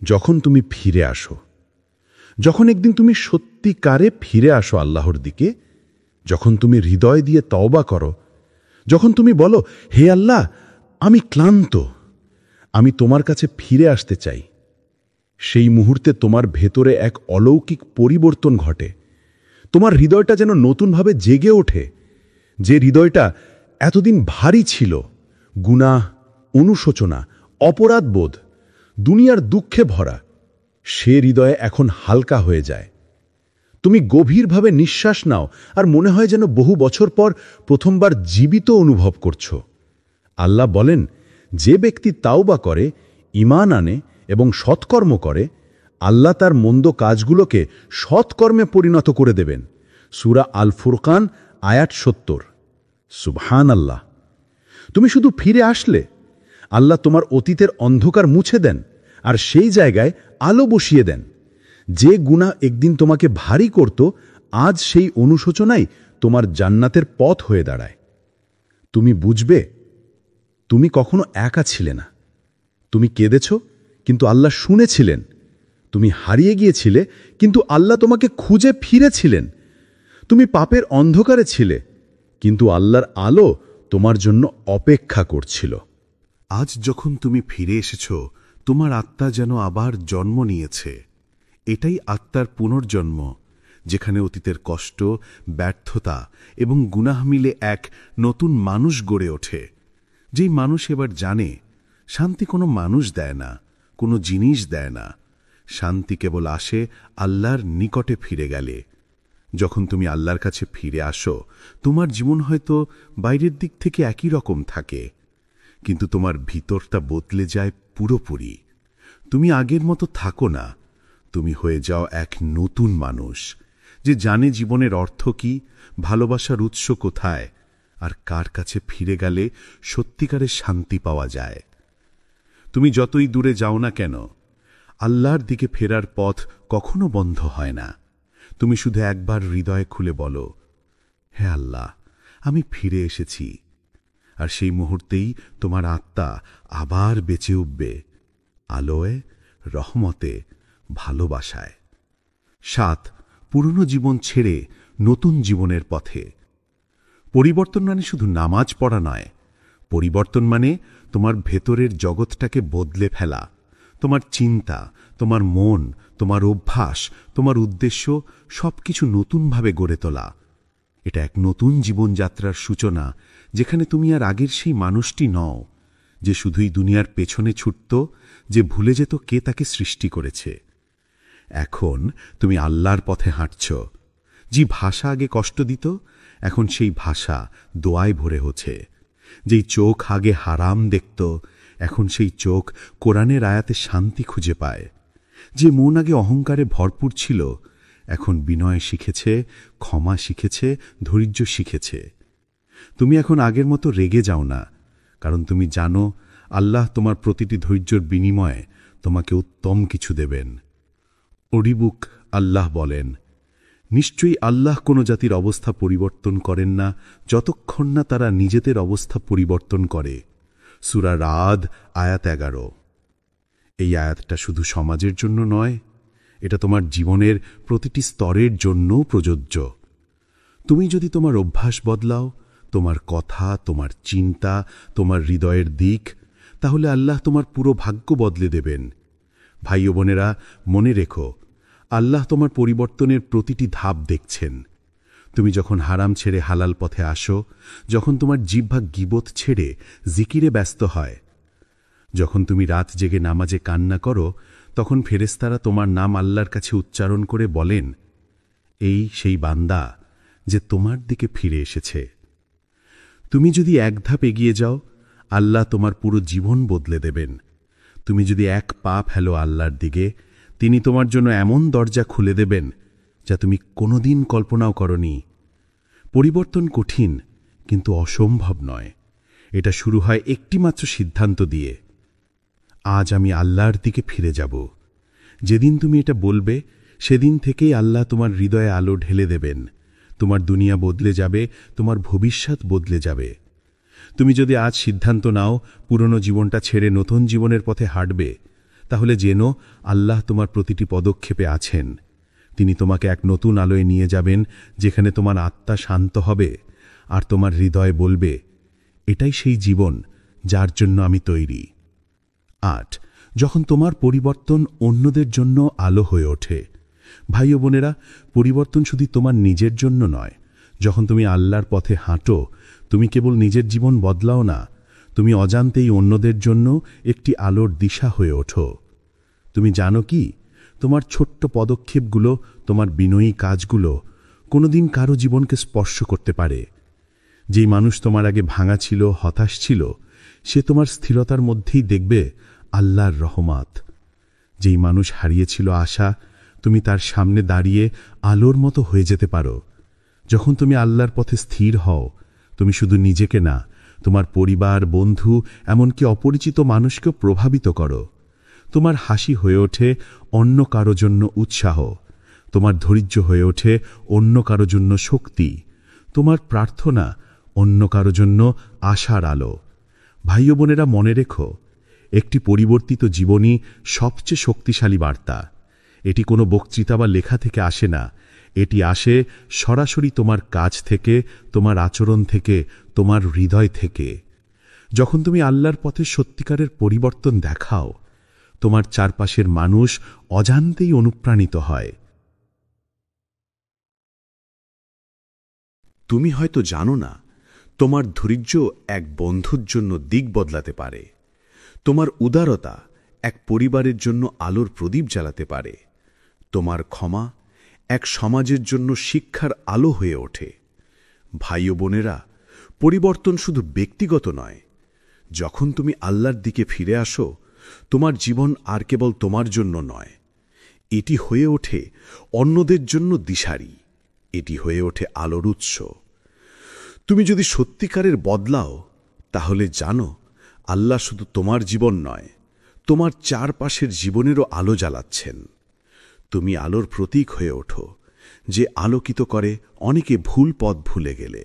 যখন তুমি ফিরে আসো, যখন একদিন তুমি সত্যিকারে ফিরে আসো আল্লাহর দিকে, যখন তুমি হৃদয় দিয়ে তওবা করো, যখন তুমি বলো, হে আল্লাহ আমি ক্লান্ত, আমি তোমার কাছে ফিরে আসতে চাই, সেই মুহূর্তে তোমার ভেতরে এক অলৌকিক পরিবর্তন ঘটে। তোমার হৃদয়টা যেন নতুনভাবে জেগে ওঠে। যে হৃদয়টা এতদিন ভারী ছিল, গুনাহ, অনুশোচনা, অপরাধবোধ, দুনিয়ার দুঃখে ভরা, সে হৃদয়ে এখন হালকা হয়ে যায়। তুমি গভীরভাবে নিঃশ্বাস নাও আর মনে হয় যেন বহু বছর পর প্রথমবার জীবিত অনুভব করছো। আল্লাহ বলেন, যে ব্যক্তি তাওবা করে, ঈমান আনে এবং সৎকর্ম করে, আল্লাহ তার মন্দ কাজগুলোকে সৎকর্মে পরিণত করে দেবেন। সূরা আল ফুরকান আয়াত 70। সুবহানাল্লাহ। তুমি শুধু ফিরে আসলে আল্লাহ তোমার অতীতের অন্ধকার মুছে দেন আর সেই জায়গায় আলো বসিয়ে দেন। যে গুনাহ একদিন তোমাকে ভারী করত, আজ সেই অনুশোচনাই তোমার জান্নাতের পথ হয়ে দাঁড়ায়। তুমি বুঝবে, তুমি কখনো একা ছিলে না। তুমি কেঁদেছ, কিন্তু আল্লাহ শুনেছিলেন। তুমি হারিয়ে গিয়েছিলে, কিন্তু আল্লাহ তোমাকে খুঁজে ফিরেছিলেন। তুমি পাপের অন্ধকারে ছিলে, কিন্তু আল্লাহর আলো তোমার জন্য অপেক্ষা করছিল। আজ যখন তুমি ফিরে এসেছ, তোমার আত্মা যেন আবার জন্ম নিয়েছে। এটাই আত্মার পুনর্জন্ম, যেখানে অতীতের কষ্ট, ব্যর্থতা এবং গুনাহ মিলে এক নতুন মানুষ গড়ে ওঠে। যেই মানুষ এবার জানে, শান্তি কোনো মানুষ দেয় না, কোনো জিনিস দেয় না। শান্তি কেবল আসে আল্লাহর নিকটে ফিরে গেলে। যখন তুমি আল্লাহর কাছে ফিরে আসো, তোমার জীবন হয়তো বাইরের দিক থেকে একই রকম থাকে, কিন্তু তোমার ভিতরটা বদলে যায় পুরোপুরি। তুমি আগের মতো থাকো না, তুমি হয়ে যাও এক নতুন মানুষ, যে জানে জীবনের অর্থ কি, ভালোবাসার উৎস কোথায়, আর কার কাছে ফিরে গেলে সত্যিকারের শান্তি পাওয়া যায়। তুমি যতই দূরে যাও না কেন, আল্লাহর দিকে ফেরার পথ কখনো বন্ধ হয় না। তুমি শুধু একবার হৃদয় খুলে বলো, হে আল্লাহ আমি ফিরে এসেছি, আর সেই মুহূর্তেই তোমার আত্মা আবার বেঁচে উঠবে আলোয়, রহমতে, ভালোবাসায়। 7. পুরনো জীবন ছেড়ে নতুন জীবনের পথে। পরিবর্তন মানে শুধু নামাজ পড়া নয়, পরিবর্তন মানে তোমার ভেতরের জগৎটাকে বদলে ফেলা। তোমার চিন্তা, তোমার মন, তোমার অভ্যাস, তোমার উদ্দেশ্য সবকিছু নতুনভাবে গড়ে তোলা। এটা এক নতুন জীবনযাত্রার সূচনা, যেখানে তুমি আর আগের সেই মানুষটি নও, যে শুধুই দুনিয়ার পেছনে ছুটত, যে ভুলে যেত কে তাকে সৃষ্টি করেছে। এখন তুমি আল্লাহর পথে হাঁটছ। যে ভাষা আগে কষ্ট দিত, এখন সেই ভাষা দোয়ায় ভরে হচ্ছে। যেই চোখ আগে হারাম দেখত, এখন সেই চোখ কোরআনের আয়াতে শান্তি খুঁজে পায়। যে মন আগে অহংকারে ভরপুর ছিল, এখন বিনয় শিখেছে, ক্ষমা শিখেছে, ধৈর্য শিখেছে। তুমি এখন আগের মতো রেগে যাও না, কারণ তুমি জানো আল্লাহ তোমার প্রতিটি ধৈর্যের বিনিময়ে তোমাকে উত্তম কিছু দেবেন। অডিবুক আল্লাহ বলেন, নিশ্চয়ই আল্লাহ কোনো জাতির অবস্থা পরিবর্তন করেন না যতক্ষণ না তারা নিজেদের অবস্থা পরিবর্তন করে। সূরা রাদ আয়াত 11। এই আয়াতটা শুধু সমাজের জন্য নয়, এটা তোমার জীবনের প্রতিটি স্তরের জন্যও প্রযোজ্য। তুমি যদি তোমার অভ্যাস বদলাও, তোমার কথা, তোমার চিন্তা, তোমার হৃদয়ের দিক, তাহলে আল্লাহ তোমার পুরো ভাগ্য বদলে দেবেন। ভাই ও বোনেরা, মনে রেখো, আল্লাহ তোমার পরিবর্তনের প্রতিটি ধাপ দেখছেন। তুমি যখন হারাম ছেড়ে হালাল পথে আসো, যখন তোমার জিহ্বা গীবত ছেড়ে জিকিরে ব্যস্ত হয়, যখন তুমি রাত জেগে নামাজে কান্না করো, তখন ফেরেশতারা তোমার নাম আল্লাহর কাছে উচ্চারণ করে বলেন, এই সেই বান্দা যে তোমার দিকে ফিরে এসেছে। তুমি যদি এক ধাপ এগিয়ে যাও, আল্লাহ তোমার পুরো জীবন বদলে দেবেন। তুমি যদি এক পা ফেলো আল্লাহর দিকে, তিনি তোমার জন্য এমন দরজা খুলে দেবেন যা তুমি কোনোদিন কল্পনাও করনি। পরিবর্তন কঠিন, কিন্তু অসম্ভব নয়। এটা শুরু হয় একটিমাত্র সিদ্ধান্ত দিয়ে, আজ আমি আল্লাহর দিকে ফিরে যাব। যেদিন তুমি এটা বলবে, সেদিন থেকেই আল্লাহ তোমার হৃদয়ে আলো ঢেলে দেবেন। তোমার দুনিয়া বদলে যাবে, তোমার ভবিষ্যৎ বদলে যাবে। তুমি যদি আজ সিদ্ধান্ত নাও পুরনো জীবনটা ছেড়ে নতুন জীবনের পথে হাঁটবে, তাহলে জেনো আল্লাহ তোমার প্রতিটি পদক্ষেপে আছেন। তিনি তোমাকে এক নতুন আলোয় নিয়ে যাবেন, যেখানে তোমার আত্মা শান্ত হবে আর তোমার হৃদয় বলবে, এটাই সেই জীবন যার জন্য আমি তৈরি। ৮. যখন তোমার পরিবর্তন অন্যদের জন্য আলো হয়ে ওঠে। ভাই ও বোনেরা, পরিবর্তন শুধু তোমার নিজের জন্য নয়। যখন তুমি আল্লাহর পথে হাঁটো, তুমি কেবল নিজের জীবন বদলাও না, তুমি অজান্তেই অন্যদের জন্য একটি আলোর দিশা হয়ে ওঠো। তুমি জানো কি, তোমার ছোট্ট পদক্ষেপগুলো, তোমার বিনয়ী কাজগুলো কোনোদিন কারো জীবনকে স্পর্শ করতে পারে। যেই মানুষ তোমার আগে ভাঙা ছিল, হতাশ ছিল, সে তোমার স্থিরতার মধ্যেই দেখবে আল্লাহর রহমত। যেই মানুষ হারিয়েছিল আশা, তুমি তার সামনে দাঁড়িয়ে আলোর মতো হয়ে যেতে পারো। যখন তুমি আল্লাহর পথে স্থির হও, তুমি শুধু নিজেকে না, তোমার পরিবার, বন্ধু, এমনকি অপরিচিত মানুষকেও প্রভাবিত করো। তোমার হাসি হয়ে ওঠে অন্য কারো জন্য উৎসাহ, তোমার ধৈর্য হয়ে ওঠে অন্য কারো জন্য শক্তি, তোমার প্রার্থনা অন্য কারো জন্য আশার আলো। ভাই ও বোনেরা, মনে রেখো, একটি পরিবর্তিত জীবনই সবচেয়ে শক্তিশালী বার্তা। এটি কোনো বক্তৃতা বা লেখা থেকে আসে না, এটি আসে সরাসরি তোমার কাজ থেকে, তোমার আচরণ থেকে, তোমার হৃদয় থেকে। যখন তুমি আল্লাহর পথে সত্যিকারের পরিবর্তন দেখাও, তোমার চারপাশের মানুষ অজান্তেই অনুপ্রাণিত হয়। তুমি হয়তো জানো না, তোমার ধৈর্য এক বন্ধুর জন্য দিক বদলাতে পারে। তোমার উদারতা এক পরিবারের জন্য আলোর প্রদীপ জ্বালাতে পারে। তোমার ক্ষমা এক সমাজের জন্য শিক্ষার আলো হয়ে ওঠে। ভাই ও বোনেরা, পরিবর্তন শুধু ব্যক্তিগত নয়। যখন তুমি আল্লাহর দিকে ফিরে আসো, তোমার জীবন আর কেবল তোমার জন্য নয়, এটি হয়ে ওঠে অন্যদের জন্য দিশারি, এটি হয়ে ওঠে আলোর উৎস। তুমি যদি সত্যিকারের বদলাও, তাহলে জানো আল্লাহ শুধু তোমার জীবন নয়, তোমার চারপাশের জীবনেরও আলো জ্বালাচ্ছেন। তুমি আলোর প্রতীক হয়ে ওঠো, যে আলোকিত করে অনেকে ভুল পথ ভুলে গেলে।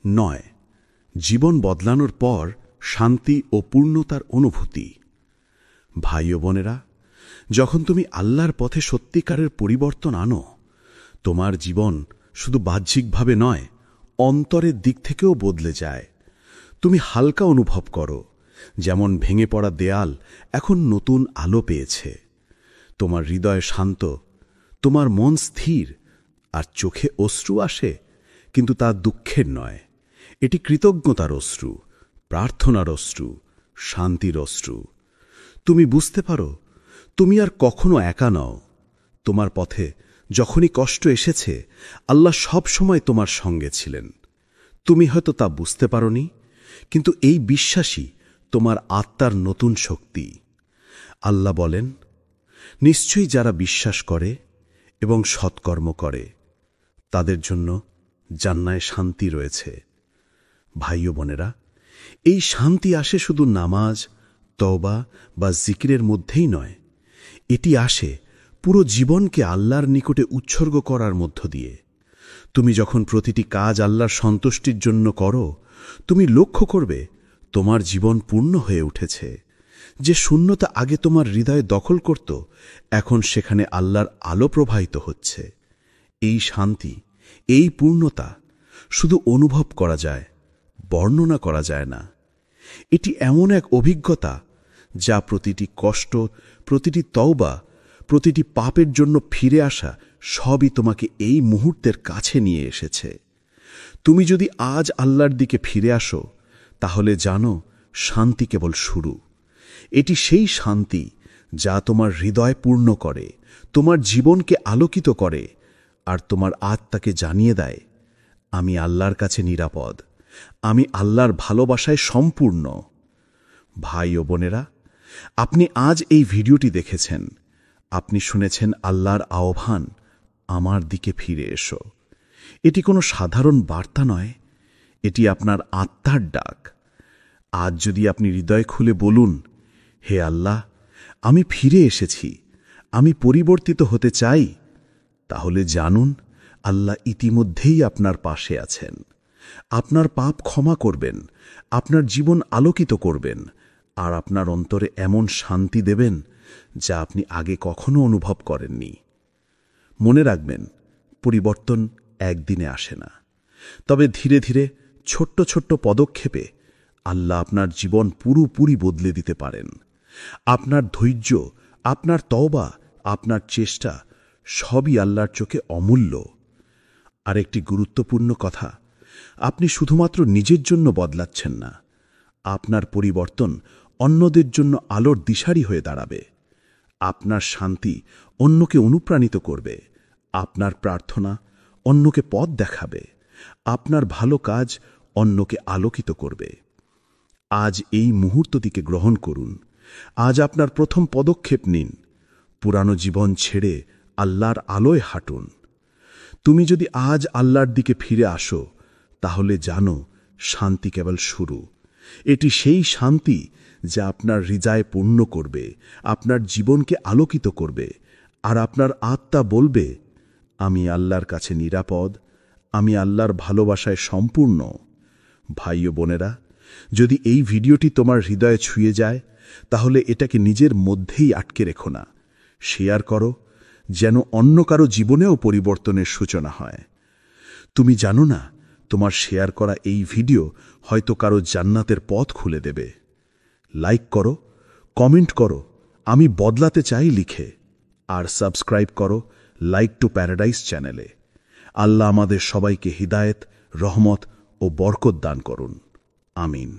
৯. জীবন বদলানোর পর শান্তি ও পূর্ণতার অনুভূতি। ভাই ও বোনেরা, যখন তুমি আল্লাহর পথে সত্যিকারের পরিবর্তন আনো, তোমার জীবন শুধু বাহ্যিকভাবে নয়, অন্তরের দিক থেকেও বদলে যায়। তুমি হালকা অনুভব করো, যেমন ভেঙে পড়া দেয়াল এখন নতুন আলো পেয়েছে। তোমার হৃদয় শান্ত, তোমার মন স্থির, আর চোখে অশ্রু আসে, কিন্তু তা দুঃখের নয়। এটি কৃতজ্ঞতার অশ্রু, প্রার্থনার অশ্রু, শান্তির অশ্রু। তুমি বুঝতে পারো তুমি আর কখনো একা নও। তোমার পথে যখনই কষ্ট এসেছে, আল্লাহ সব সময় তোমার সঙ্গে ছিলেন। তুমি হয়তো তা বুঝতে পারোনি, কিন্তু এই বিশ্বাসই তোমার আত্মার নতুন শক্তি। আল্লাহ বলেন, নিশ্চয়ই যারা বিশ্বাস করে এবং সৎকর্ম করে তাদের জন্য জান্নাতে শান্তি রয়েছে। ভাই ও বোনেরা, এই শান্তি আসে শুধু নামাজ, তওবা বা জিকিরের মধ্যেই নয়। এটি আসে পুরো জীবনকে আল্লাহর নিকটে উৎসর্গ করার মধ্য দিয়ে। তুমি যখন প্রতিটি কাজ আল্লাহর সন্তুষ্টির জন্য করো, তুমি লক্ষ্য করবে তোমার জীবন পূর্ণ হয়ে উঠেছে। যে শূন্যতা আগে তোমার হৃদয়ে দখল করত, এখন সেখানে আল্লাহর আলো প্রবাহিত হচ্ছে। এই শান্তি, এই পূর্ণতা শুধু অনুভব করা যায়, বর্ণনা করা যায় না। এটি এমন এক অভিজ্ঞতা যা প্রতিটি কষ্ট, প্রতিটি তওবা, প্রতিটি পাপের জন্য ফিরে আসা সবই তোমাকে এই মুহূর্তের কাছে নিয়ে এসেছে। তুমি যদি আজ আল্লাহর দিকে ফিরে আসো, তাহলে জানো শান্তি কেবল শুরু। এটি সেই শান্তি যা তোমার হৃদয় পূর্ণ করে, তোমার জীবনকে আলোকিত করে, আর তোমার আত্মাকে জানিয়ে দেয়, আমি আল্লাহর কাছে নিরাপদ, আমি আল্লাহর ভালোবাসায় সম্পূর্ণ। ভাই ও বোনেরা, আপনি আজ এই ভিডিওটি দেখেছেন, আপনি শুনেছেন আল্লাহর আহ্বান, আমার দিকে ফিরে এসো। এটি কোনো সাধারণ বার্তা নয়, এটি আপনার আত্মার ডাক। আজ যদি আপনি হৃদয় খুলে বলুন, হে আল্লাহ, আমি ফিরে এসেছি, আমি পরিবর্তিত হতে চাই, তাহলে জানুন আল্লাহ ইতিমধ্যেই আপনার পাশে আছেন। আপনার পাপ ক্ষমা করবেন, আপনার জীবন আলোকিত করবেন, আর আপনার অন্তরে এমন শান্তি দেবেন যা আপনি আগে কখনো অনুভব করেননি। মনে রাখবেন, পরিবর্তন একদিনে আসে না, তবে ধীরে ধীরে ছোট্ট ছোট্ট পদক্ষেপে আল্লাহ আপনার জীবন পুরোপুরি বদলে দিতে পারেন। আপনার ধৈর্য, আপনার তওবা, আপনার চেষ্টা সবই আল্লাহর চোখে অমূল্য। আরেকটি গুরুত্বপূর্ণ কথা, আপনি শুধুমাত্র নিজের জন্য বদলাচ্ছেন না, আপনার পরিবর্তন অন্যদের জন্য আলোর দিশারি হয়ে দাঁড়াবে। আপনার শান্তি অন্যকে অনুপ্রাণিত করবে, আপনার প্রার্থনা অন্যকে পথ দেখাবে, আপনার ভালো কাজ অন্যকে আলোকিত করবে। আজ এই মুহূর্তটিকে গ্রহণ করুন, আজ আপনার প্রথম পদক্ষেপ নিন, পুরানো জীবন ছেড়ে আল্লাহর আলোয় হাঁটুন। তুমি যদি আজ আল্লাহর দিকে ফিরে আসো, তাহলে জানো শান্তি কেবল শুরু। এটি সেই শান্তি যা আপনার হৃদয় পূর্ণ করবে, আপনার জীবনকে আলোকিত করবে, আর আপনার আত্মা বলবে, আমি আল্লাহর কাছে নিরাপদ, আমি আল্লাহর ভালোবাসায় সম্পূর্ণ। ভাই ও বোনেরা, যদি এই ভিডিওটি তোমার হৃদয়ে ছুঁয়ে যায়, তাহলে এটাকে নিজের মধ্যেই আটকে রেখো না, শেয়ার করো, যেন অন্য কারো জীবনেও পরিবর্তনের সূচনা হয়। তুমি জানো না, তোমার শেয়ার করা এই ভিডিও হয়তো কারো জান্নাতের পথ খুলে দেবে। লাইক করো, কমেন্ট করো, আমি বদলাতে চাই লিখে, আর সাবস্ক্রাইব করো লাইক টু প্যারাডাইস চ্যানেলে। আল্লাহ আমাদের সবাইকে হিদায়েত, রহমত ও বরকত দান করুন। আমিন।